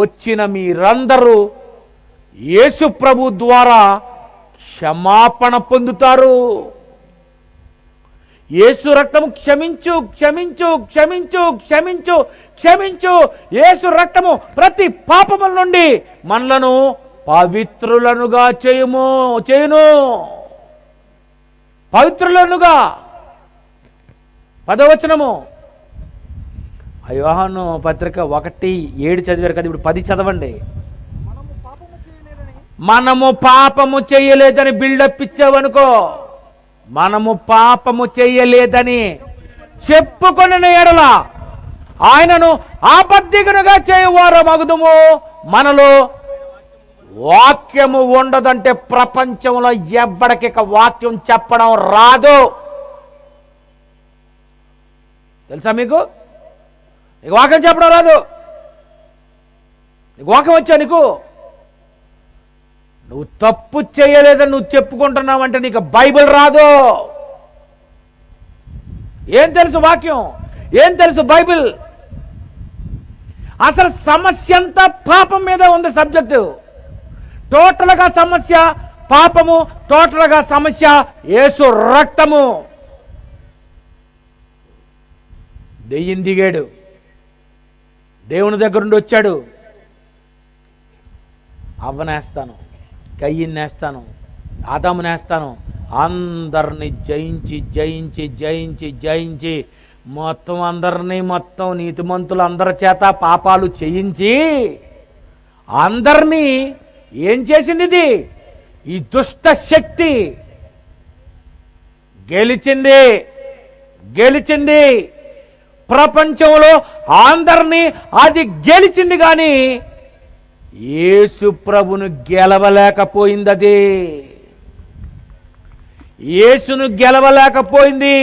వచ్చిన మీరందరూ యేసు ప్రభు ద్వారా క్షమాపణ పొందుతారు. యేసు రక్తము క్షమించు క్షమించు క్షమించు క్షమించు క్షమించు. యేసు రక్తము ప్రతి పాపముల నుండి మనలను పవిత్రులనుగా చేయును. పవిత్రులనుగా. 10వ వచనము యోహాను పత్రిక 1:7 చదివారు కదా, ఇప్పుడు 10 చదవండి. మనము పాపము చేయలేదని బిల్డప్ ఇచ్చావనుకో, మనము పాపము చేయలేదని చెప్పుకొనిన ఎడల ఆయనను అబద్ధికునిగా చేయువారు మగుదుము. మనలో వాక్యము ఉండదంటే ప్రపంచంలో ఎవ్వడికి వాక్యం చెప్పడం రాదు. తెలుసా మీకు? నీకు వాక్యం చెప్పడం రాదు. నీకు వాక్యం వచ్చా? నీకు నువ్వు తప్పు చేయలేదని నువ్వు చెప్పుకుంటున్నావంటే నీకు బైబిల్ రాదు. ఏం తెలుసు వాక్యం? ఏం తెలుసు బైబిల్? అసలు సమస్య అంతా పాపం మీద ఉంది సబ్జెక్టు. టోటల్గా సమస్య పాపము, టోటల్గా సమస్య యేసు రక్తము. దెయ్యం దిగాడు, దేవుని దగ్గర నుండి వచ్చాడు. అవ్వనేస్తాను, కయ్యన్నేస్తాను, ఆదామునేస్తాను, అందరినీ జయించి జయించి జయించి జయించి మొత్తం అందరినీ, మొత్తం నీతిమంతులు అందరి చేత పాపాలు చేయించి అందరినీ ఏం చేసింది? ఇది ఈ దుష్ట శక్తి గెలిచింది. గెలిచింది ప్రపంచంలో అందరినీ అది గెలిచింది. కానీ యేసు ప్రభును గెలవలేకపోయింది. అది యేసును గెలవలేకపోయింది.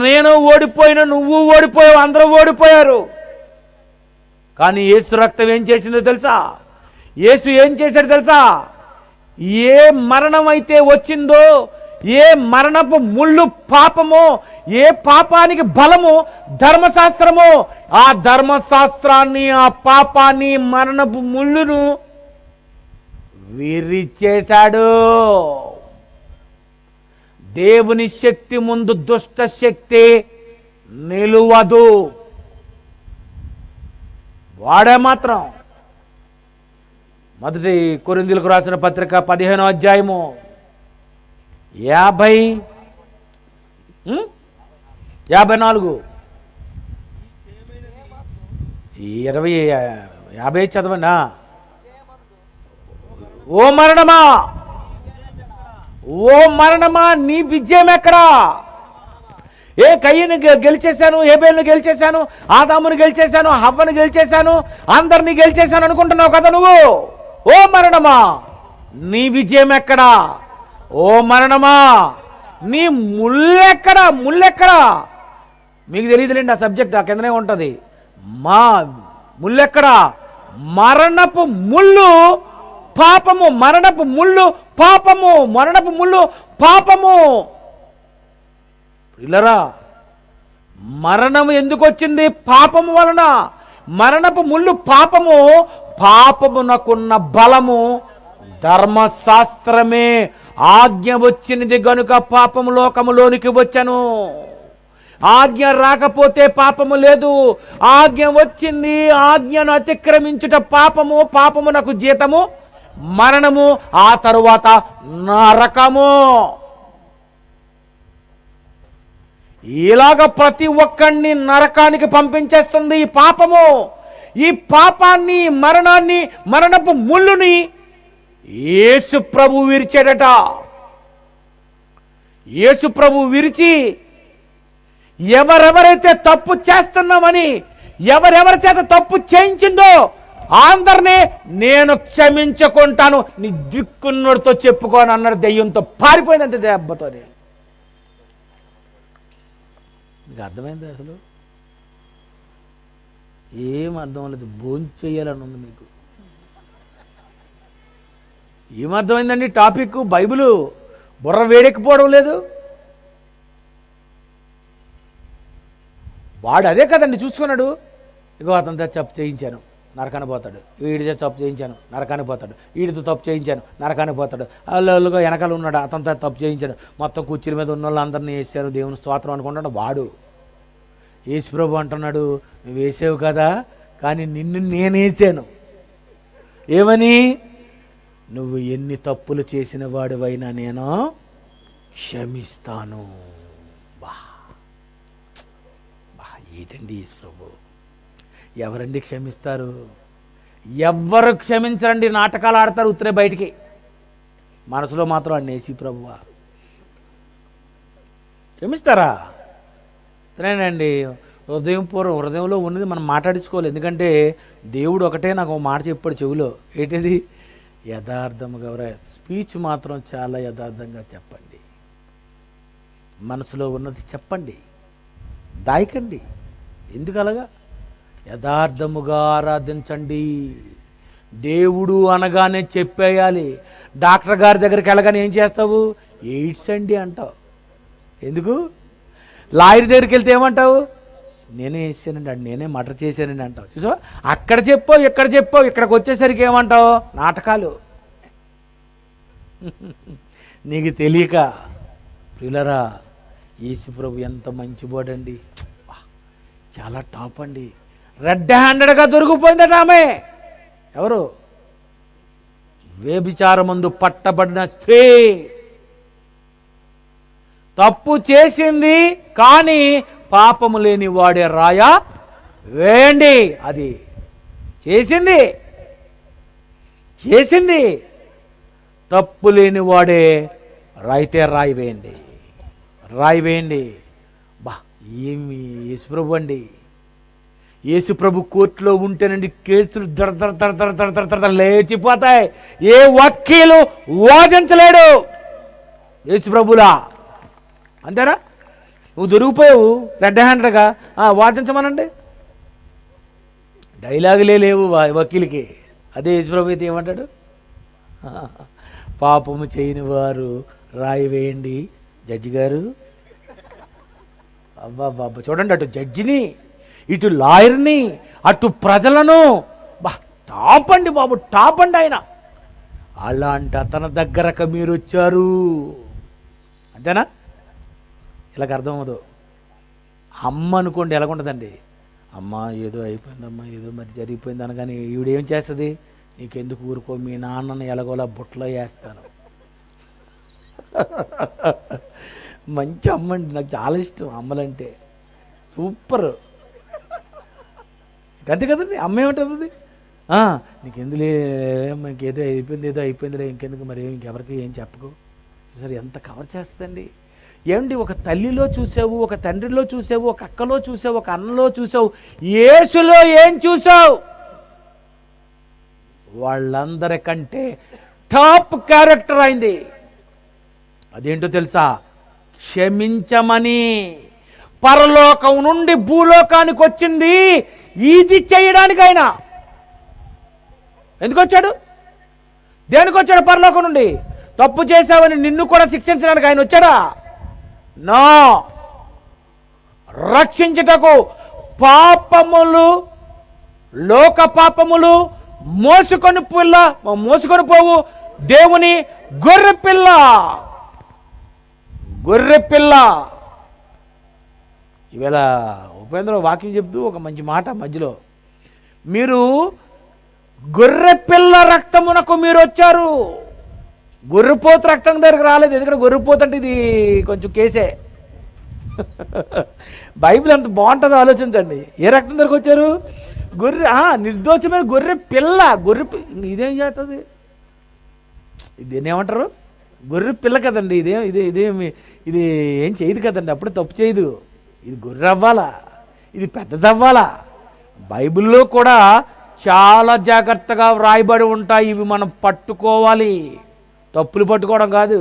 నేను ఓడిపోయినా, నువ్వు ఓడిపోయావు, అందరూ ఓడిపోయారు. కానీ యేసు రక్తం ఏం చేసిందో తెలుసా? యేసు ఏం చేశాడు తెలుసా? ఏ మరణం అయితే వచ్చిందో, ఏ మరణపు ముళ్ళు పాపమో, ఏ పాపానికి బలము ధర్మశాస్త్రమో, ఆ ధర్మశాస్త్రాన్ని, ఆ పాపాన్ని, మరణపు ముళ్ళును విరిచేశాడు. దేవుని శక్తి ముందు దుష్ట శక్తి నిలువదు. వాడే మాత్రం మొదటి కొరింథీయులకు రాసిన పత్రిక 15వ అధ్యాయము 54 50 చదవండి. ఓ మరణమా, ఓ మరణమా, నీ విజయం ఎక్కడా? ఏ కయ్యను గెలిచేశాను, హేబేలును గెలిచేశాను, ఆదామును గెలిచేశాను, హవ్వను గెలిచేశాను, అందరినీ గెలిచేశాను అనుకుంటున్నావు కదా నువ్వు. ఓ మరణమా, నీ విజయం ఎక్కడా? ఓ మరణమా, నీ ముళ్ళెక్కడా? ముళ్ళెక్కడా? మీకు తెలియదులేండి, ఆ సబ్జెక్ట్ ఆ కిందనే ఉంటుంది. మా ముళ్ళెక్కడా? మరణపు ముళ్ళు పాపము, మరణపు ముళ్ళు పాపము, మరణపు ముళ్ళు పాపము. పిల్లరా, మరణము ఎందుకు వచ్చింది? పాపము వలన. మరణపు ముళ్ళు పాపము. పాపమునకున్న బలము ధర్మశాస్త్రమే. ఆజ్ఞ వచ్చినది గనుక పాపము లోకములోనికి వచ్చెను. ఆజ్ఞ రాకపోతే పాపము లేదు. ఆజ్ఞ వచ్చింది. ఆజ్ఞను అతిక్రమించుట పాపము. పాపమునకు జీతము మరణము, ఆ తరువాత నరకము. ఇలాగ ప్రతి ఒక్కడిని నరకానికి పంపించేస్తుంది ఈ పాపము. ఈ పాపాన్ని, మరణాన్ని, మరణపు ముళ్ళుని యేసు ప్రభు విరిచాడట. యేసు ప్రభు విరిచి ఎవరెవరైతే తప్పు చేస్తున్నామని, ఎవరెవరి చేత తప్పు చేయించిందో అందరినీ నేను క్షమించుకుంటాను, నీ దిక్కున్నోడితో చెప్పుకోని అన్నాడు. దెయ్యంతో పారిపోయిందంటే దెబ్బతో. మీకు అర్థమైంది? అసలు ఏం అర్థం లేదు. భోంచేయాలని చేయాలని ఉంది మీకు. ఏమర్థమైందండి టాపిక్? బైబిల్ బుర్ర వేడెక్కిపోవడం లేదు. వాడు అదే కదండి చూసుకున్నాడు. ఇగో అతనితో తప్పు చేయించాను, నరకానికి పోతాడు. వీడితో తప్పు చేయించాను, నరకానికి పోతాడు. వీడితో తప్పు చేయించాను, నరకానికి పోతాడు. అల్లుగా వెనకాల ఉన్నాడు, అతనితో తప్పు చేయించాను. మొత్తం కుర్చీల మీద ఉన్న వాళ్ళందరినీ వేసారు, దేవుని స్తోత్రం అనుకుంటాడు వాడు. యేసుప్రభు అంటున్నాడు, నువ్వు వేసావు కదా, కానీ నిన్ను నేను వేసాను. ఏమని? నువ్వు ఎన్ని తప్పులు చేసిన వాడివైనా నేను క్షమిస్తాను. బా బా ఏంటండి యేసుప్రభు? ఎవరండి క్షమిస్తారు? ఎవ్వరు క్షమించరండి. నాటకాలు ఆడతారు ఉత్తరే బయటికి, మనసులో మాత్రం అన్న యేసు ప్రభువా క్షమిస్తారా? సరేనండి, హృదయంలో ఉన్నది మనం మాట్లాడించుకోవాలి. ఎందుకంటే దేవుడు ఒకటే నాకు ఒక మాట చెప్పాడు చెవిలో. ఏంటిది? యథార్థముగా స్పీచ్ మాత్రం చాలా యథార్థంగా చెప్పండి. మనసులో ఉన్నది చెప్పండి, దాయకండి. ఎందుకు అలాగా? యథార్థముగా ఆరాధించండి. దేవుడు అనగానే చెప్పేయాలి. డాక్టర్ గారి దగ్గరికి వెళ్ళగానే ఏం చేస్తావు? ఎయిడ్స్ అండి అంటావు. ఎందుకు? లాయర్ దగ్గరికి వెళ్తే ఏమంటావు? నేనే వేసానండి అండి, నేనే మటర్ చేశానండి అంటావు. చూసావా, అక్కడ చెప్పావు ఇక్కడ చెప్పావు, ఇక్కడికి వచ్చేసరికి ఏమంటావు? నాటకాలు. నీకు తెలియక. ప్రియులరా, యేసుప్రభు ఎంత మంచివాడండి, చాలా టాప్ అండి. రెడ్ హ్యాండెడ్గా దొరికిపోయిందట ఆమె. ఎవరు? వ్యభిచారమందు పట్టబడిన స్త్రీ. తప్పు చేసింది కానీ పాపము లేని వాడే రాయ వేయండి. అది చేసింది తప్పు లేని వాడే రాయితే రాయి వేయండి. బా, ఏమి యేసుప్రభు అండి. యేసుప్రభు కోర్టులో ఉంటేనండి కేసులు దడ లేచిపోతాయి. ఏ వకీలు వాదించలేడు యేసుప్రభులా. అంతేనా? నువ్వు దొరికిపోయావు రెడ్ హ్యాండెడ్గా, వాదించమనండి. డైలాగులే లేవు వకీల్కి. అదే యేసుప్రభు అయితే ఏమంటాడు? పాపము చేయని వారు రాయి వేయండి జడ్జి గారు. అబ్బా, చూడండి, అటు జడ్జిని, ఇటు లాయర్ని, అటు ప్రజలను. బా, టాప్ అండి బాబు, టాప్ అండి ఆయన. అలాంటి అతని దగ్గరకు మీరు వచ్చారు. అంతేనా? ఇలాగ అర్థమవుదు. అమ్మ అనుకోండి, ఎలాగుంటుందండి? అమ్మ ఏదో అయిపోయిందమ్మా, ఏదో మరి జరిగిపోయింది అనగానే ఈవిడేం చేస్తుంది? నీకెందుకు ఊరుకో, మీ నాన్నని ఎలాగోలా బుట్టలో వేస్తాను. మంచి అమ్మ అండి, నాకు చాలా ఇష్టం అమ్మలంటే. సూపర్. అంతే కదండి, అమ్మ ఏమంటుంది? నీకెందులే, ఇంకేదో అయిపోయిందిలే, ఇంకెందుకు, మరి ఇంకెవరికి ఏం చెప్పకు. సరే, ఎంత కవర్ చేస్తుందండి. ఏమండి, ఒక తల్లిలో చూసావు, ఒక తండ్రిలో చూసావు, ఒక అక్కలో చూసావు, ఒక అన్నలో చూసావు, యేసులో ఏం చూసావు? వాళ్ళందరికంటే టాప్ క్యారెక్టర్ అయింది. అదేంటో తెలుసా? క్షమించమని. పరలోకం నుండి భూలోకానికి వచ్చింది ఇది చేయడానికి. ఆయన ఎందుకు వచ్చాడు? దేనికి వచ్చాడు? పరలోకం నుండి. తప్పు చేశావని నిన్ను కూడా శిక్షించడానికి ఆయన వచ్చాడా? నో. రక్షించుటకు, పాపములు, లోక పాపములు మోసుకొని పోవు దేవుని గొర్రెపిల్ల. ఈవేళ ఉపేంద్ర వాక్యం చెప్తూ ఒక మంచి మాట మధ్యలో, మీరు గొర్రెపిల్ల రక్తమునకు మీరు వచ్చారు. గొర్రెపోతు రక్తం దగ్గరికి రాలేదు. ఎందుకంటే గొర్రెపోతు అంటే ఇది కొంచెం కేసే. బైబిల్ అంత బాగుంటుందో ఆలోచించండి. ఏ రక్తం దగ్గరికి వచ్చారు? నిర్దోషమైన గొర్రె పిల్ల. ఇదేం చేస్తుంది? ఇదేనేమంటారు? గొర్రె పిల్ల కదండి. ఇది ఏం చేయదు కదండి, అప్పుడు తప్పు చేయదు. ఇది గొర్రె అవ్వాలా, ఇది పెద్దదవ్వాలా. బైబిల్లో కూడా చాలా జాగ్రత్తగా వ్రాయబడి ఉంటాయి. ఇవి మనం పట్టుకోవాలి, తప్పులు పట్టుకోవడం కాదు.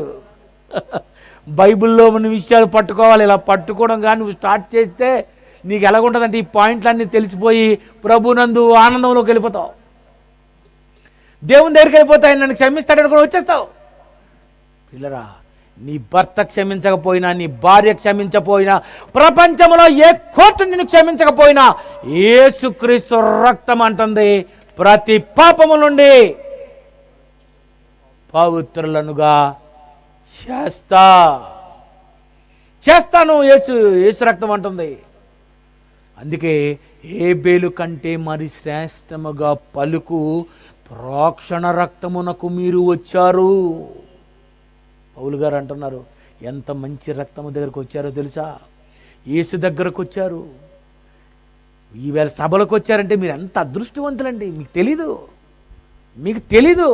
బైబిల్లో ఉన్న విషయాలు పట్టుకోవాలి. ఇలా పట్టుకోవడం కానీ నువ్వు స్టార్ట్ చేస్తే నీకు ఎలాగుంటుందంటే ఈ పాయింట్లన్నీ తెలిసిపోయి ప్రభునందు ఆనందంలోకి వెళ్ళిపోతావు. దేవుని దగ్గరికి వెళ్ళిపోతాయి. నన్ను క్షమిస్తాడని కూడా వచ్చేస్తావు. పిల్లరా, నీ భర్త క్షమించకపోయినా, నీ భార్య క్షమించకపోయినా, ప్రపంచంలో ఏ కోర్టు నిన్ను క్షమించకపోయినా, యేసుక్రీస్తు రక్తం అంటుంది ప్రతి పాపము నుండి పవిత్రులనుగా చేస్తాను. యేసు రక్తం అంటుంది. అందుకే హేబేలు కంటే మరి శ్రేష్టముగా పలుకు ప్రోక్షణ రక్తమునకు మీరు వచ్చారు. పౌలు గారు అంటున్నారు, ఎంత మంచి రక్తము దగ్గరకు వచ్చారో తెలుసా? యేసు దగ్గరకు వచ్చారు. ఈవేళ సభలకు వచ్చారంటే మీరు ఎంత అదృష్టవంతులండి. మీకు తెలీదు.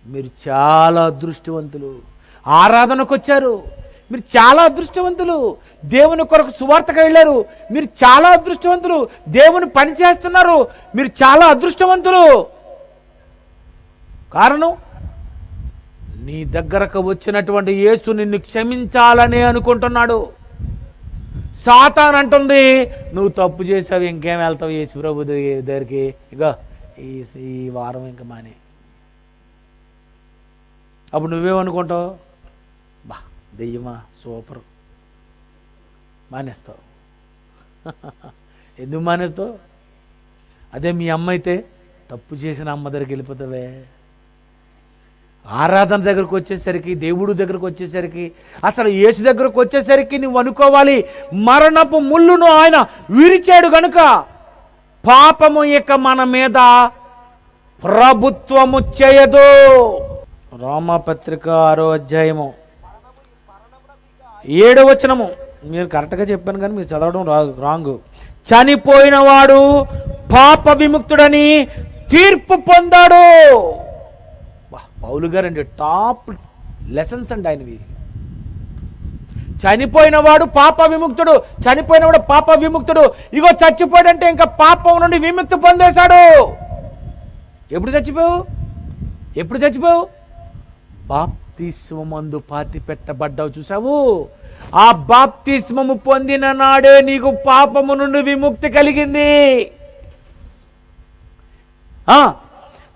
మీరు చాలా అదృష్టవంతులు. ఆరాధనకు వచ్చారు, మీరు చాలా అదృష్టవంతులు. దేవుని కొరకు సువార్తకు వెళ్ళారు, మీరు చాలా అదృష్టవంతులు. దేవుని పని చేస్తున్నారు, మీరు చాలా అదృష్టవంతులు. కారణం, నీ దగ్గరకు వచ్చినటువంటి యేసు నిన్ను క్షమించాలని అనుకుంటున్నాడు. సాతాన్ అంటుంది, నువ్వు తప్పు చేసావు, ఇంకేం వెళ్తావు యేసు ప్రభు దగ్గరికి, ఇగో ఈ వారం ఇంకా మానే. అప్పుడు నువ్వేమనుకుంటావు? బా, దెయ్యమా, సూపర్, మానేస్తావు. ఎందుకు మానేస్తావు? అదే మీ అమ్మ అయితే తప్పు చేసిన అమ్మ దగ్గరికి వెళ్ళిపోతావే. ఆరాధన దగ్గరకు వచ్చేసరికి, దేవుడు దగ్గరకు వచ్చేసరికి, అసలు యేసు దగ్గరకు వచ్చేసరికి నువ్వు అనుకోవాలి, మరణపు ముళ్ళును ఆయన విరిచాడు గనుక పాపము ఇక మన మీద ప్రభుత్వము చేయదు. రోమాపత్రిక 6వ అధ్యాయము 7వ వచనము. మీరు కరెక్ట్గా చెప్పాను కానీ మీరు చదవడం రాంగ్. చనిపోయిన వాడు పాప విముక్తుడని తీర్పు పొందాడు. పౌలు గారు అండి టాప్ లెసన్స్ అండి ఆయనవి. చనిపోయినవాడు పాప విముక్తుడు, చనిపోయినవాడు పాప విముక్తుడు. ఇగో చచ్చిపోయాడంటే ఇంకా పాపం నుండి విముక్తి పొందేశాడు. ఎప్పుడు చచ్చిపోయావు? బాప్తిస్మమందు పాతి పెట్టబడ్డావు. చూసావు? ఆ బాప్తిస్మము పొందిన నాడే నీకు పాపము నుండి విముక్తి కలిగింది.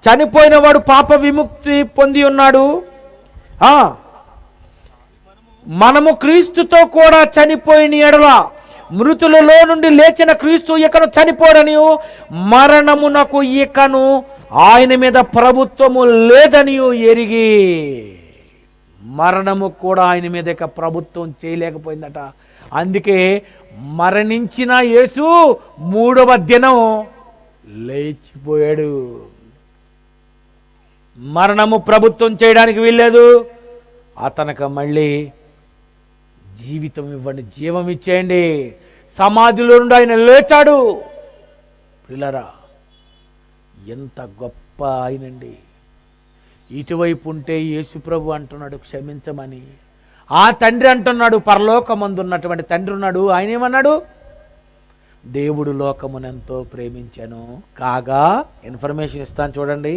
చనిపోయిన వాడు పాప విముక్తి పొంది ఉన్నాడు. మనము క్రీస్తుతో కూడా చనిపోయిన ఎడల మృతులలో నుండి లేచిన క్రీస్తు ఇకను చనిపోడని, మరణమునకు ఇకను ఆయన మీద ప్రభుత్వము లేదని ఎరిగి, మరణము కూడా ఆయన మీద ఇక ప్రభుత్వం చేయలేకపోయిందట. అందుకే మరణించిన యేసు 3వ దినం లేచిపోయాడు. మరణము ప్రభుత్వం చేయడానికి వీల్లేదు. అతనికి మళ్ళీ జీవితం ఇవ్వండి, జీవం ఇచ్చేయండి. సమాధిలో నుండి ఆయన లేచాడు. పిల్లరా, ఎంత గొప్ప ఆయనండి. ఇటువైపు ఉంటే యేసుప్రభు అంటున్నాడు క్షమించమని. ఆ తండ్రి అంటున్నాడు, పరలోకమందు ఉన్నటువంటి తండ్రి ఉన్నాడు. ఆయన ఏమన్నాడు? దేవుడు లోకమునెంతో ప్రేమించాను కాగా, ఇన్ఫర్మేషన్ ఇస్తాను చూడండి,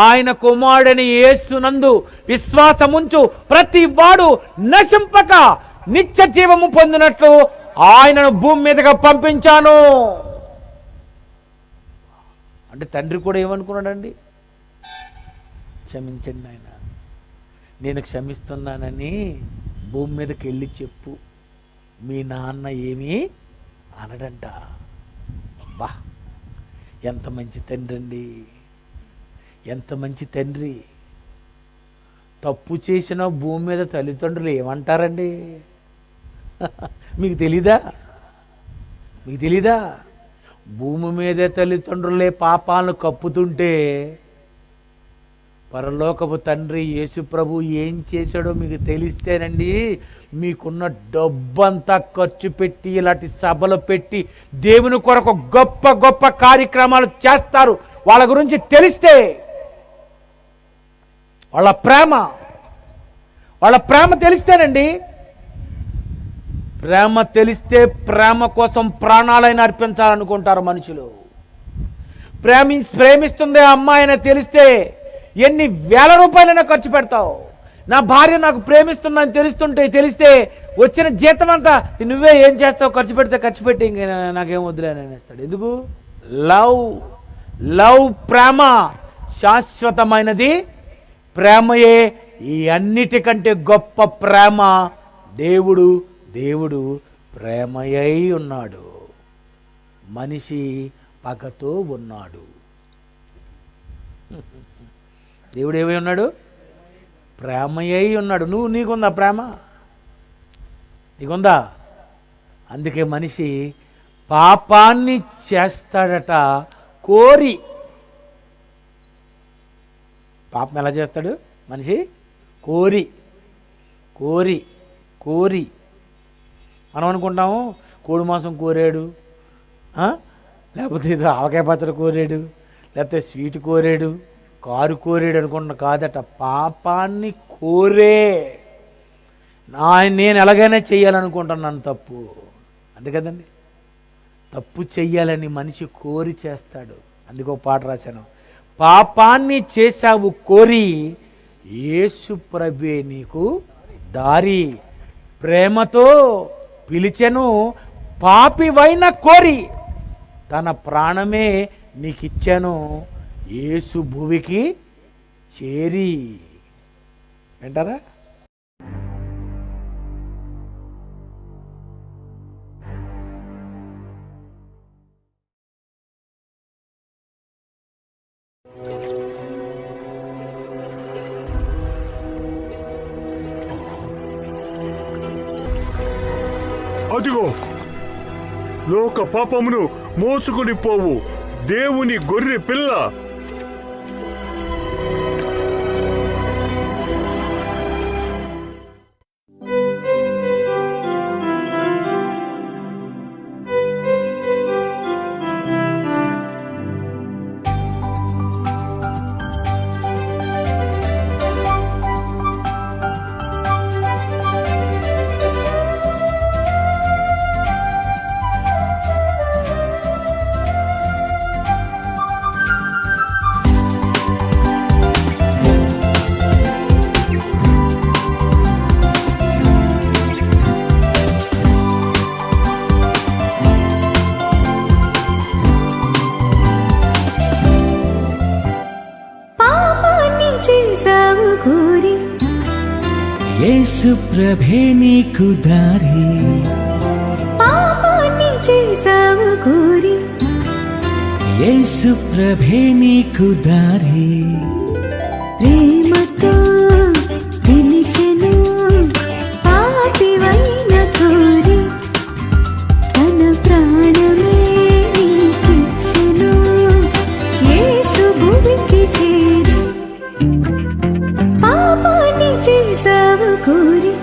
ఆయన కుమారుడని యేసునందు విశ్వాసముంచు ప్రతి వాడు నశింపక నిత్య జీవము పొందినట్లు ఆయనను భూమి మీదగా పంపించాను. అంటే తండ్రి కూడా ఏమనుకున్నాడండి? క్షమించండి ఆయన, నేను క్షమిస్తున్నానని భూమి మీదకి వెళ్ళి చెప్పు, మీ నాన్న ఏమీ అనడంట. బా, ఎంత మంచి తండ్రి అండి, ఎంత మంచి తండ్రి. తప్పు చేసిన భూమి మీద తల్లిదండ్రులు ఏమంటారండి? మీకు తెలీదా? భూమి మీదే తల్లిదండ్రులే పాపాలను కప్పుతుంటే పరలోకపు తండ్రి యేసుప్రభు ఏం చేశాడో మీకు తెలిస్తేనండి, మీకున్న డబ్బంతా ఖర్చు పెట్టి ఇలాంటి సభలు పెట్టి దేవుని కొరకు గొప్ప గొప్ప కార్యక్రమాలు చేస్తారు. వాళ్ళ గురించి తెలిస్తే, వాళ్ళ ప్రేమ తెలిస్తేనండి, ప్రేమ తెలిస్తే ప్రేమ కోసం ప్రాణాలైనా అర్పించాలనుకుంటారు మనుషులు. ప్రేమిస్తుంది ఆ అమ్మాయిని తెలిస్తే ఎన్ని వేల రూపాయలైనా ఖర్చు పెడతావు. నా భార్య నాకు ప్రేమిస్తుందని తెలిస్తే వచ్చిన జీతం అంతా నువ్వే ఏం చేస్తావు, ఖర్చు పెట్టి ఇంక నాకేం వద్దులే అని అనేస్తాడు. ఎందుకు? లవ్ ప్రేమ శాశ్వతమైనది. ప్రేమయే ఈ అన్నిటికంటే గొప్ప ప్రేమ. దేవుడు ప్రేమయై ఉన్నాడు, మనిషి పగతో ఉన్నాడు. దేవుడు ఏమై ఉన్నాడు? ప్రేమయై ఉన్నాడు. నీకుందా ప్రేమ? నీకుందా? అందుకే మనిషి పాపాన్ని చేస్తాడట కోరి. పాపం ఎలా చేస్తాడు మనిషి? కోరి. మనం అనుకుంటాము కోడి మాంసం కోరాడు, లేకపోతే ఇది ఆవకాయ పచ్చడి కోరాడు, లేకపోతే స్వీట్ కోరాడు, కారు కోరాడు అనుకుంటున్నా. కాదట, పాపాన్ని కోరే. నేను ఎలాగైనా చెయ్యాలనుకుంటున్నాను తప్పు. అంతే కదండి, తప్పు చెయ్యాలని మనిషి కోరి చేస్తాడు. అందుకో పాట రాశాను, పాపాన్ని చేశావు కోరి యేసు ప్రభువే నీకు దారి, ప్రేమతో పిలిచెను పాపివైన కోరి, తన ప్రాణమే నీకిచ్చాను యేసు భూమికి చేరి. వింటారా? అదిగో లోక పాపమును మోసుకుని పోవు దేవుని గొర్రె పిల్ల. యేసు ప్రభే నీకు దారి, పాపాన్ని చేసావు కోరి. యేసు ప్రభే నీకు దారి, ప్రేమతో పిలిచెను పాపివైన కోరి. తన ప్రాణమే నీకిచ్చెను యేసు భూమికి చేరి. పాపాన్ని చేసావు కోరి.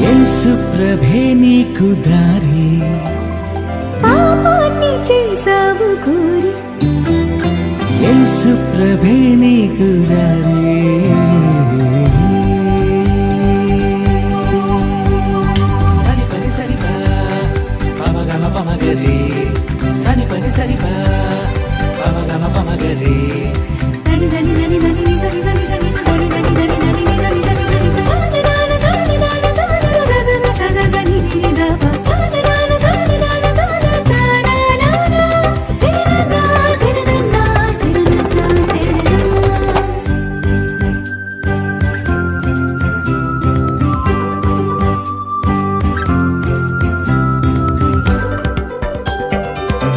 యేసు ప్రభే నీకు దారి, పాపాన్ని చేసావు కోరి. యేసు ప్రభే నీకు దారి. సని పని సరిపా పమగమ పమగరి, సని పని సరిపా పమగమ పమగరి. దని దని దని దని ని సని సని సని సని దని దని దని ని సని సని సని సని దాన దాన దాన దాన దాన దాన స స స ని ని ని ద ప దాన దాన దాన దాన దాన దాన నా నా తెరనా తెరనా తెరనా తెరనా.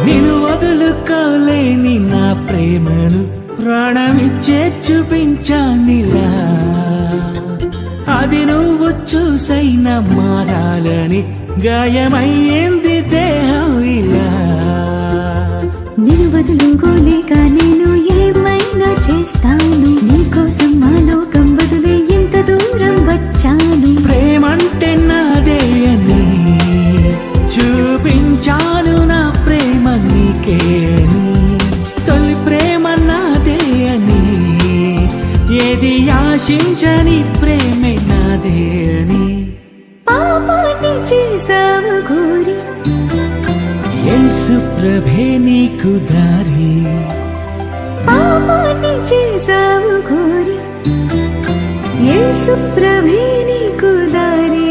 నిన్ను వదులుకోలేని నా ప్రేమను ప్రాణమిచ్చే చూపించానిలా. అది నువ్వు చూసైనా మారాలని గాయమయ్యింది దేహం ఇలా. నిన్ను వదులుకోలేక నేను ఏమైనా చేస్తాను. నీకోసం మా లోకం వదిలే ఇంత దూరం వచ్చాను. ప్రేమంటే నాదే అని చూపించాను నా ప్రేమ నీకే అని. తొలి ప్రేమ నాదే అని ఏది ఆశించని ప్రేమే నాదే అని. పాపాన్ని చేసావు కోరి. యేసు ప్రభే నీకు దారి, పాపాన్ని చేసావు కోరి. యేసు ప్రభే నీకు దారి.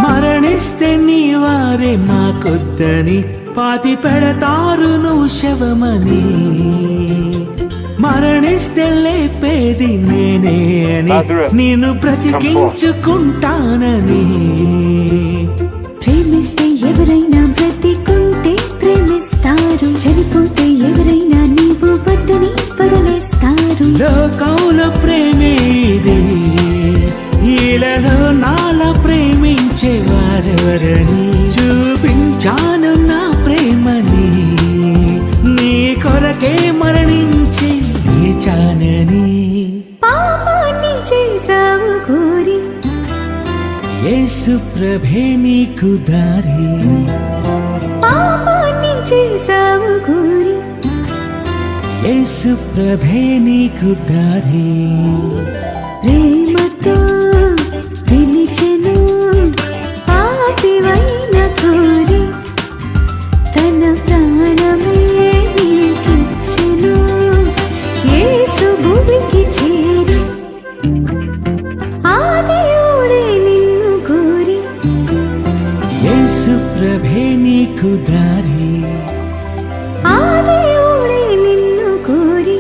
మరణిస్తే నీ వారే మాకొద్దని పాతి పెడతారు నువ్వు శవమని. మరణిస్తే లేపేది నేనే అని నేను బ్రతికించుకుంటానని. ప్రేమిస్తే ఎవరైనా బ్రతికుంటే ప్రేమిస్తారు. చనిపోతే ఎవరైనా నీవు వద్దని వదిలేస్తారు. లోకంలో ప్రేమే ఇది, ఈలలో నాలా ప్రేమించేవారెవరని చూపించాను నా ప్రేమని. నీ కొరకే మరణించి లేచానని. పాపాన్ని చేసావు కోరి. యేసు ప్రభే నీకు దారి, పాపాన్ని చేసావు కోరి. యేసు ప్రభే నీకు దారి. ప్రేమతో పిలిచెను పాపివైన కోరి. తన ప్రాణమే నీకిచ్చెను యేసు భూమికి చేరి. ఆ దేవుడే నిన్ను కోరి. నీకు దారి ఆ దేవుడే నిన్ను కోరి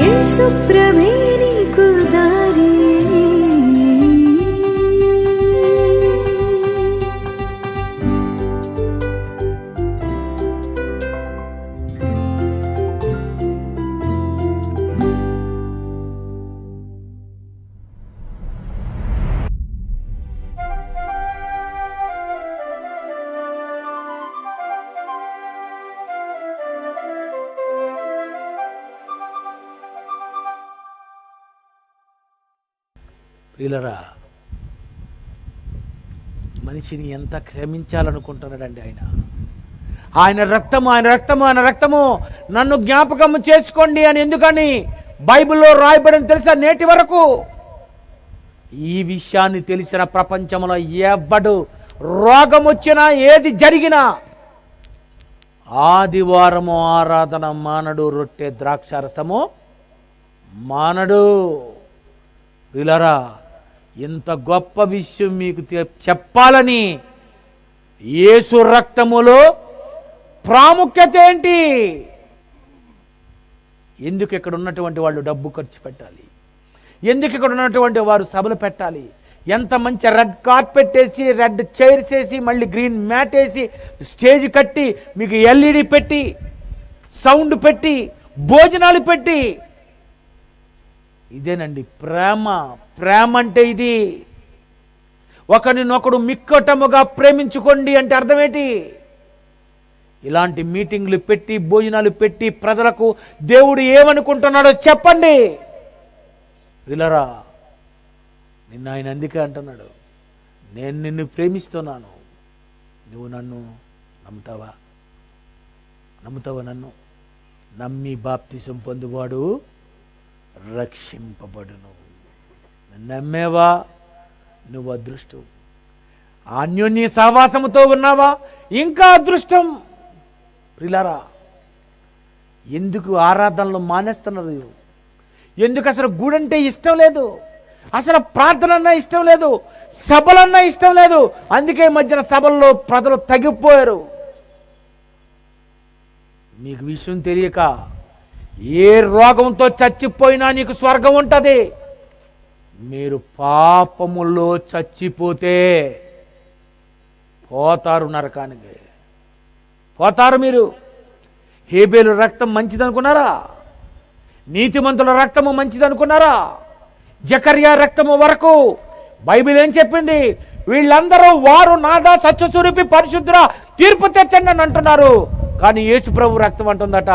యేసు ప్రభే నీకు దారి ప్రియులరా, మనిషిని ఎంత క్షమించాలనుకుంటున్నాడండి ఆయన రక్తము ఆయన రక్తము ఆయన రక్తము నన్ను జ్ఞాపకము చేసుకోండి అని ఎందుకని బైబిల్లో రాయబడింది తెలుసా? నేటి వరకు ఈ విషయాన్ని తెలిసిన ప్రపంచంలో ఎవడు రోగం వచ్చినా ఏది జరిగినా ఆదివారము ఆరాధన మానడు, రొట్టె ద్రాక్షారసము మానడు. ప్రియులారా, ఇంత గొప్ప విషయం మీకు చెప్పాలని యేసు రక్తములో ప్రాముఖ్యత ఏంటి? ఎందుకు ఇక్కడ ఉన్నటువంటి వాళ్ళు డబ్బు ఖర్చు పెట్టాలి? ఎందుకు ఇక్కడ ఉన్నటువంటి వారు సభలు పెట్టాలి? ఎంత మంచి రెడ్ కార్పెట్ వేసి, రెడ్ చైర్స్ వేసి, మళ్ళీ గ్రీన్ మ్యాట్ వేసి, స్టేజ్ కట్టి, మీకు ఎల్ఈడి పెట్టి, సౌండ్ పెట్టి, భోజనాలు పెట్టి, ఇదేనండి ప్రేమ. ప్రేమ అంటే ఇది. ఒకరినొకడు మిక్కటముగా ప్రేమించుకోండి అంటే అర్థం ఏంటి? ఇలాంటి మీటింగ్లు పెట్టి, భోజనాలు పెట్టి ప్రజలకు దేవుడు ఏమనుకుంటున్నాడో చెప్పండి. విలరా, నిన్న ఆయన అందుకే అంటున్నాడు, నేను నిన్ను ప్రేమిస్తున్నాను, నువ్వు నన్ను నమ్ముతావా? నన్ను నమ్మి బాప్తిసం పొందువాడు రక్షింపబడును. నమ్మేవా? నువ్వు అదృష్టం. అన్యోన్య సహవాసముతో ఉన్నావా? ఇంకా అదృష్టం. ప్రియులారా, ఎందుకు ఆరాధనలు మానేస్తున్నారు? ఎందుకు అసలు గుడంటే ఇష్టం లేదు, అసలు ప్రార్థన ఇష్టం లేదు, సభలన్నా ఇష్టం లేదు. అందుకే మధ్యన సభల్లో ప్రజలు తగ్గిపోయారు. మీకు విషయం తెలియక ఏ రోగంతో చచ్చిపోయినా నీకు స్వర్గం ఉంటుంది. మీరు పాపములో చచ్చిపోతే పోతారు, నరకానికి పోతారు. మీరు హేబేలు రక్తం మంచిదనుకున్నారా? నీతిమంతుల రక్తము మంచిదనుకున్నారా? జకర్యా రక్తము వరకు బైబిల్ ఏం చెప్పింది? వీళ్ళందరూ వారు నాదా సత్యస్వరూపి పరిశుద్ధురా తీర్పు తెచ్చండి అని అంటున్నారు. కానీ యేసు ప్రభు రక్తం అంటుందట,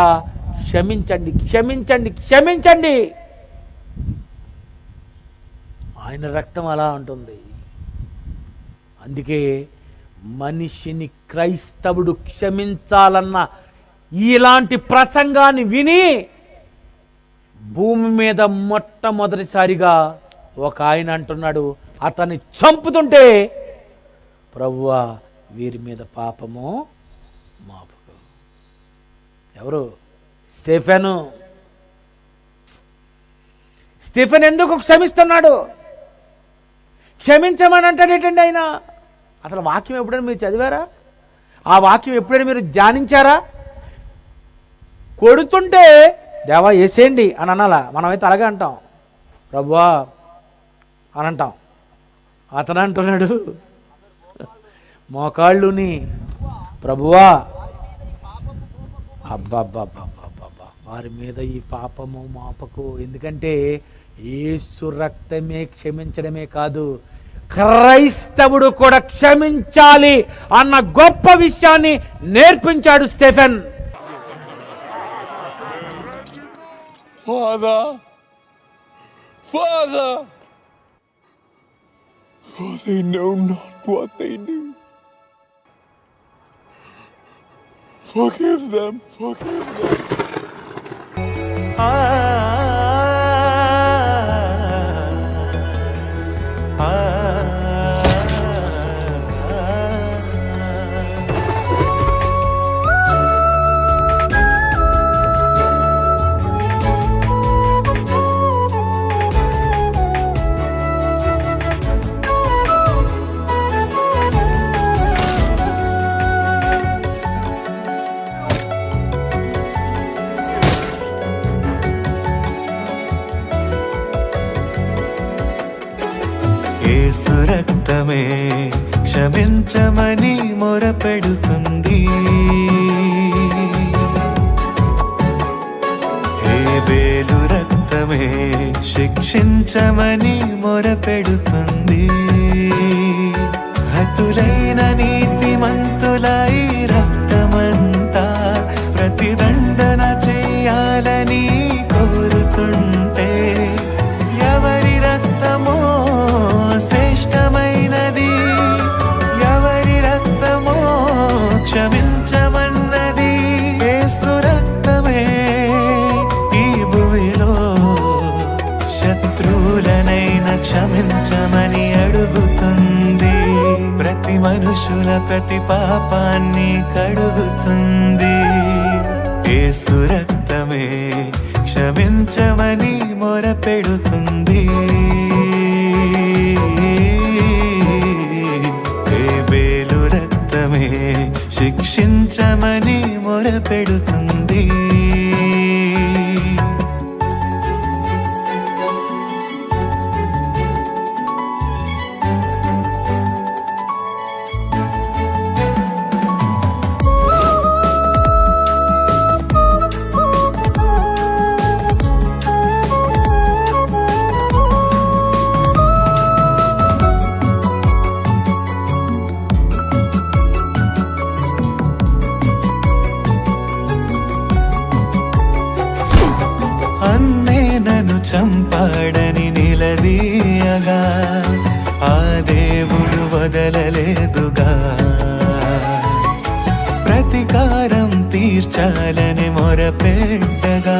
క్షమించండి, క్షమించండి, క్షమించండి. ఆయన రక్తం అలా ఉంటుంది. అందుకే మనిషిని క్రైస్తవుడు క్షమించాలన్న ఇలాంటి ప్రసంగాన్ని విని భూమి మీద మొట్టమొదటిసారిగా ఒక ఆయన అంటున్నాడు, అతన్ని చంపుతుంటే, ప్రభువా వీరి మీద పాపము మాపుకు. ఎవరు? స్టెఫెన్ ఎందుకు క్షమిస్తున్నాడు? క్షమించమని అంటాడేటండి ఆయన. అసలు వాక్యం ఎప్పుడైనా మీరు చదివారా? ఆ వాక్యం ఎప్పుడైనా మీరు ధ్యానించారా? కొడుతుంటే దేవా వేసేయండి అని అనాలా? మనమైతే అలాగే అంటాం, ప్రభువా అని అంటాం. అతను అంటున్నాడు, మోకాళ్ళుని ప్రభువా, అబ్బాబ్బాబ్బాబ్బాబ్బా వారి మీద ఈ పాపము మాపకు. ఎందుకంటే యేసు రక్తమే క్షమించడమే కాదు, క్రైస్తవుడు కూడా క్షమించాలి అన్న గొప్ప విషయాన్ని నేర్పించాడు Stephen. Father, for they know not what they do. Forgive them. రక్తమే క్షమించమని మొరపెడుతుంది. హేబేలు రక్తమే శిక్షించమని మొరపెడుతుంది. హతులైన నీతిమంతుల ఈ రక్తమంతా ప్రతిదండన చేయాలని కోరుతుంటే, ఎవరి రక్తమో శ్రేష్టమైనది, ఎవరి రక్తమో క్షమించమన్నది. యేసు రక్తమే ఈ భూమిలో శత్రువులనైనా క్షమించమని అడుగుతుంది. ప్రతి మనుషుల ప్రతి పాపాన్ని కడుగుతుంది. యేసు రక్తమే క్షమించమని మొరపెడుతుంది. హేబేలు రక్తమే శిక్షించమని మొరపెడుతుంది. అన్నే నన్ను చంపాడని నిలదీయగా ఆ దేవుడు వదలలేదుగా. ప్రతీకారం తీర్చాలని మొరపెట్టగా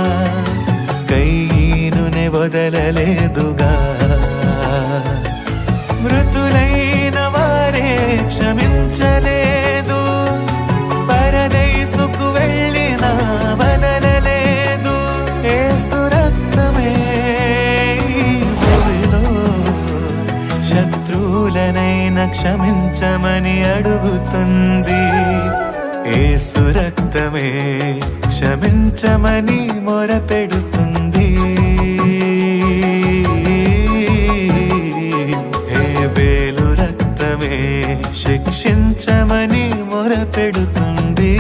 కయీనునే వదలలేదుగా. మృతులైన వారే క్షమించలేదు, పరదైసుకు వెళ్ళిన వదలలేదు. యేసు రక్తమే భూమిలో శత్రువులనైనా క్షమించమని అడుగుతుంది. యేసు రక్తమే క్షమించమని మొరపెడుతుంది. హేబేలు రక్తమే శిక్షించమని మొరపెడుతుంది.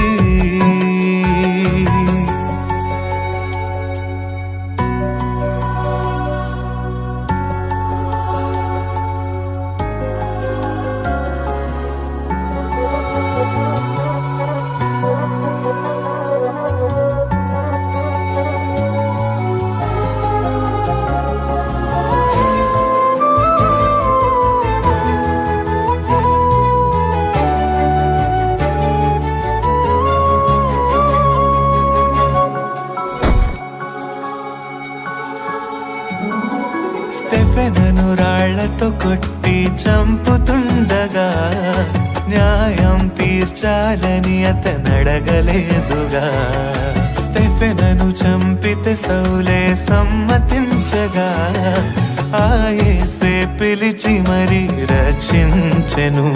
స్టెఫెనును రాళ్లతో కొట్టి చంపుతుండగా న్యాయం తీర్చాలని అతనడగలేదుగా. స్టెఫెనును చంపితే సౌలే సమ్మతించగా ఆ యేసే పిలిచి మరి రక్షించెను.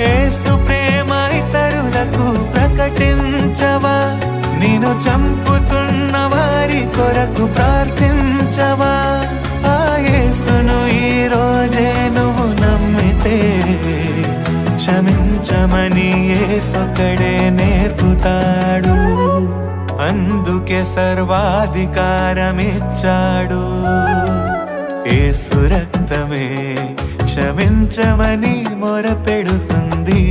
యేసు ప్రేమ ఇతరులకు ప్రకటించవా, నిన్ను చంపుతున్న వారి కొరకు ప్రార్థించవా. ఆ యేసును ఈ రోజే నువ్వు నమ్మితే క్షమించమని యేసొక్కడే నేర్పుతాడు. అందుకే సర్వాధికారమిచ్చాడు. యేసు రక్తమే క్షమించమని మొరపెడుతుంది.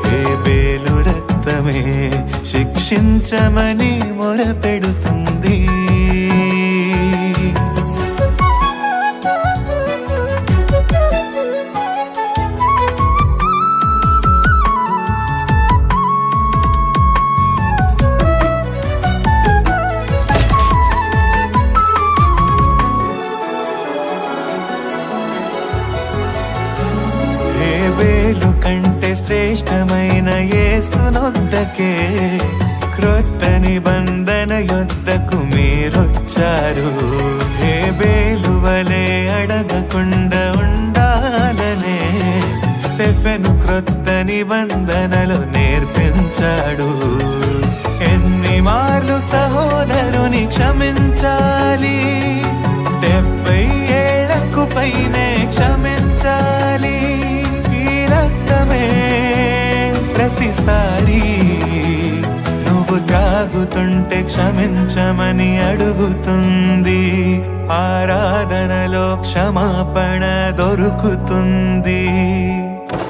హేబేలు రక్తమే శిక్షించమని మొరపెడుతుంది. హేబేలు కంటే శ్రేష్టమైన యేసునొద్దకే క్రొత్త నిబంధన యొద్దకు మీరొచ్చారు. హేబేలు వలె అడగకుండా ఉండాలనే స్టెఫెను క్రొత్త నిబంధనలు నేర్పించాడు. ఎన్ని మార్లు సహోదరుని క్షమించాలి, చేస్తుంటే క్షమించమని అడుగుతుంది. ఆరాధనలో క్షమాపణ దొరుకుతుంది.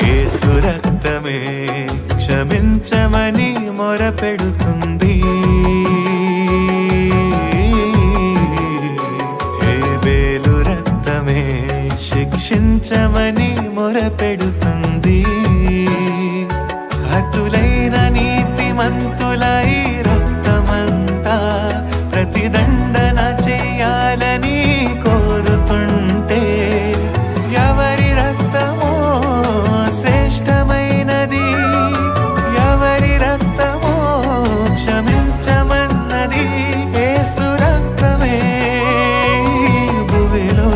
యేసు రక్తమే క్షమించమని మొరపెడుతుంది. హేబేలు రక్తమే శిక్షించమని మొరపెడుతుంది. హతులైన నీతిమంతుల ఈ రక్తమంతా ప్రతిదండన చెయ్యాలని కోరుతుంటే, ఎవరి రక్తమో శ్రేష్టమైనది, ఎవరి రక్తమో క్షమించమన్నది. యేసు రక్తమే భూమిలో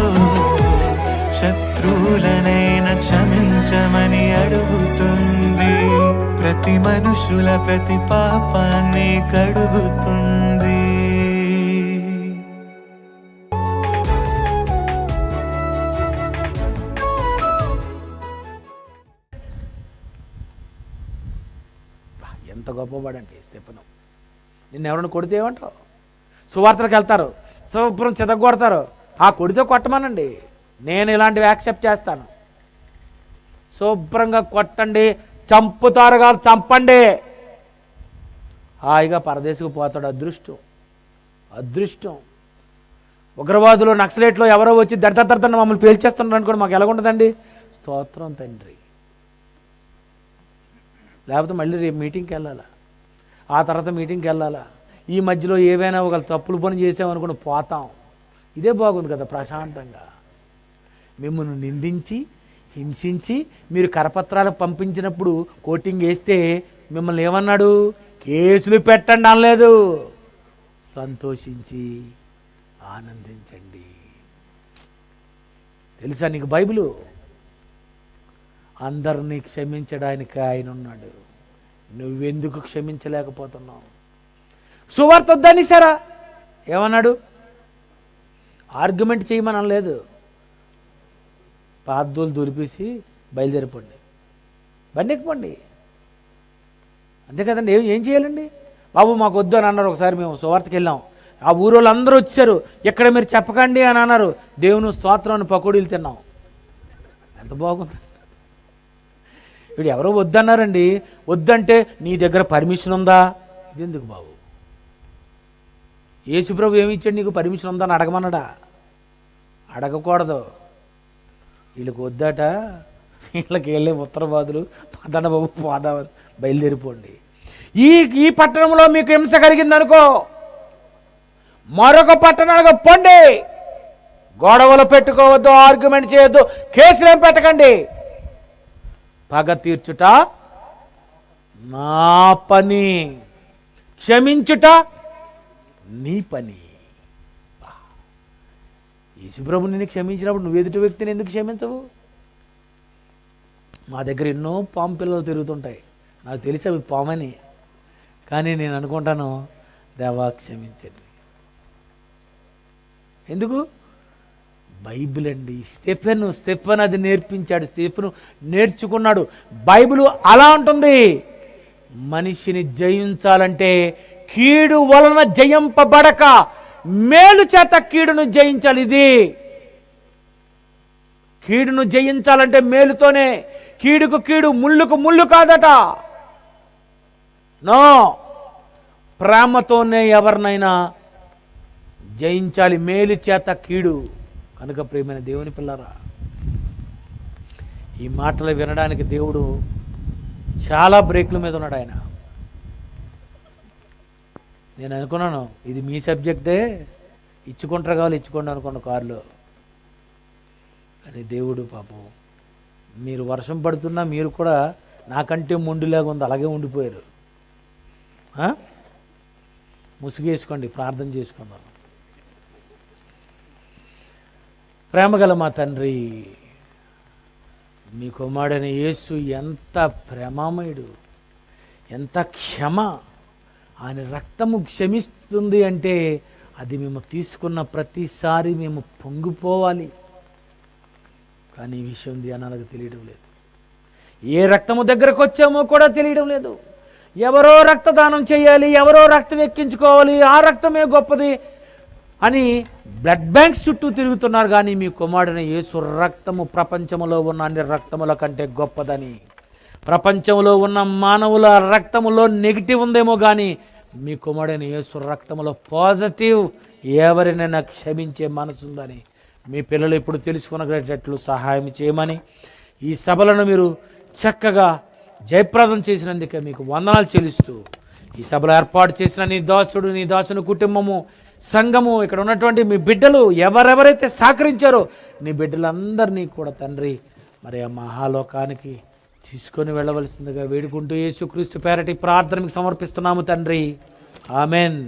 శత్రువులనైనా క్షమించమని అడుగుతుంది. ప్రతి మనుషుల ప్రతి పాపాన్ని కడుగుతుంది. ఎంత గొప్పవాడండి స్టెఫెను. నిన్ను ఎవరైనా కొడితే ఏమంటావు? సువార్తలకు వెళ్తారు, శుభ్రం చితగొడతారు. ఆ కొడితే కొట్టమనండి, నేను ఇలాంటివి యాక్సెప్ట్ చేస్తాను. శుభ్రంగా కొట్టండి, చంపుతారు కాదు చంపండి. హాయిగా పరదేశకు పోతాడు. అదృష్టం అదృష్టం. ఉగ్రవాదులు నక్సలైట్లో ఎవరో వచ్చి దర్దర్దర్దన్న మమ్మల్ని పేల్చేస్తున్నారు అనుకోండి, మాకు ఎలాగుంటుందండి? స్తోత్రం తండ్రి. లేకపోతే మళ్ళీ రేపు మీటింగ్కి వెళ్ళాలా, ఆ తర్వాత మీటింగ్కి వెళ్ళాలా. ఈ మధ్యలో ఏవైనా ఒక తప్పులు పని చేసామనుకుని పోతాం. ఇదే బాగుంది కదా ప్రశాంతంగా. మిమ్మల్ని నిందించి హింసించి మీరు కరపత్రాలు పంపించినప్పుడు కోటింగ్ వేస్తే మిమ్మల్ని ఏమన్నాడు? కేసులు పెట్టండి అనలేదు, సంతోషించి ఆనందించండి. తెలుసా నీకు బైబిలు? అందరినీ క్షమించడానికి ఆయన ఉన్నాడు. నువ్వెందుకు క్షమించలేకపోతున్నావు? సువార్త వద్దనిసారా ఏమన్నాడు? ఆర్గ్యుమెంట్ చేయమని అనలేదు. పాద్దోలు దులిపేసి బయలుదేరిపోండి, బండి ఎక్కిపోండి, అంతే కదండి. ఏం చేయాలండి? బాబు మాకు వద్దు అని అన్నారు. ఒకసారి మేము సువార్తకి వెళ్ళాం, ఆ ఊరోళ్ళు అందరూ వచ్చారు. ఇక్కడ మీరు చెప్పకండి అని అన్నారు. దేవుని స్తోత్రాన్ని పకోడీలు తిన్నాం. ఎంత బాగుంది. ఇప్పుడు ఎవరో వద్దన్నారండి. వద్దంటే నీ దగ్గర పర్మిషన్ ఉందా? ఇది ఎందుకు బాబు? యేసుప్రభు ఏమి ఇచ్చాడు? నీకు పర్మిషన్ ఉందా అని అడగమన్నాడా? అడగకూడదు. వీళ్ళకి వద్దట, వీళ్ళకి వెళ్ళే ఉత్తరవాదులు పదన బాబు పోదామని బయలుదేరిపోండి. ఈ పట్టణంలో మీకు హింస కలిగిందనుకో, మరొక పట్టణానికి పొండి. గొడవలు పెట్టుకోవద్దు, ఆర్గ్యుమెంట్ చేయొద్దు, కేసులేం పెట్టకండి. పగ తీర్చుట నా పని, క్షమించుట నీ పని. యేసుప్రభు నిన్ను క్షమించినప్పుడు నువ్వు ఎదుటి వ్యక్తిని ఎందుకు క్షమించవు? మా దగ్గర ఎన్నో పాము పిల్లలు తిరుగుతుంటాయి, నాకు తెలిసి అవి పామని. కానీ నేను అనుకుంటాను, దేవా క్షమించండి. ఎందుకు? బైబిల్ అండి. స్టెఫెన్ అది నేర్పించాడు, స్టెఫెను నేర్చుకున్నాడు. బైబిల్ అలా ఉంటుంది. మనిషిని జయించాలంటే కీడు వలన జయింపబడక మేలు చేత కీడును జయించాలి. ఇది కీడును జయించాలంటే మేలుతోనే. కీడుకు కీడు, ముళ్ళుకు ముళ్ళు కాదట. నో, ప్రేమతోనే ఎవరినైనా జయించాలి, మేలు చేత కీడు. కనుక ప్రియమైన దేవుని పిల్లరా, ఈ మాటలు వినడానికి దేవుడు చాలా బ్రేక్ల మీద ఉన్నాడు ఆయన. నేను అనుకున్నాను ఇది మీ సబ్జెక్టే, ఇచ్చుకుంటారు కావాలి ఇచ్చుకోండి అనుకున్న కారులో. కానీ దేవుడు పాపం, మీరు వర్షం పడుతున్నా మీరు కూడా నాకంటే మొండిలాగా ఉంది, అలాగే ఉండిపోయారు. ముసుగేసుకోండి, ప్రార్థన చేసుకుందాం. ప్రేమగల మా తండ్రి, మీ కుమారుడైన యేసు ఎంత ప్రేమామయుడు, ఎంత క్షమ. ఆయన రక్తము క్షమిస్తుంది అంటే అది మేము తీసుకున్న ప్రతిసారి మేము పొంగిపోవాలి. కానీ ఈ విషయం ధ్యానాలకు తెలియడం లేదు. ఏ రక్తము దగ్గరకు వచ్చామో కూడా తెలియడం లేదు. ఎవరో రక్తదానం చేయాలి, ఎవరో రక్తం ఎక్కించుకోవాలి, ఆ రక్తమే గొప్పది అని బ్లడ్ బ్యాంక్స్ చుట్టూ తిరుగుతున్నారు. కానీ మీ కుమారుడైన యేసు రక్తము ప్రపంచంలో ఉన్న అన్ని రక్తముల కంటే గొప్పదని. ప్రపంచంలో ఉన్న మానవుల రక్తములో నెగిటివ్ ఉందేమో కానీ మీ కుమారుడైన యేసు రక్తములో పాజిటివ్, ఎవరినైనా క్షమించే మనసు ఉందని మీ పిల్లలు ఇప్పుడు తెలుసుకునగలిగేటట్లు సహాయం చేయమని, ఈ సభలను మీరు చక్కగా జయప్రదం చేసినందుకే మీకు వందనాలు చెల్లిస్తూ, ఈ సభలో ఏర్పాటు చేసిన నీ దాసుడు, నీ దాసుని కుటుంబము, సంఘము, ఇక్కడ ఉన్నటువంటి మీ బిడ్డలు ఎవరెవరైతే సహకరించారో నీ బిడ్డలందరినీ కూడా తండ్రి మరి ఆ మహాలోకానికి తీసుకొని వెళ్ళవలసిందిగా వేడుకుంటూ యేసుక్రీస్తు పేరటి ప్రార్థనకు సమర్పిస్తున్నాము తండ్రి. ఆమెన్.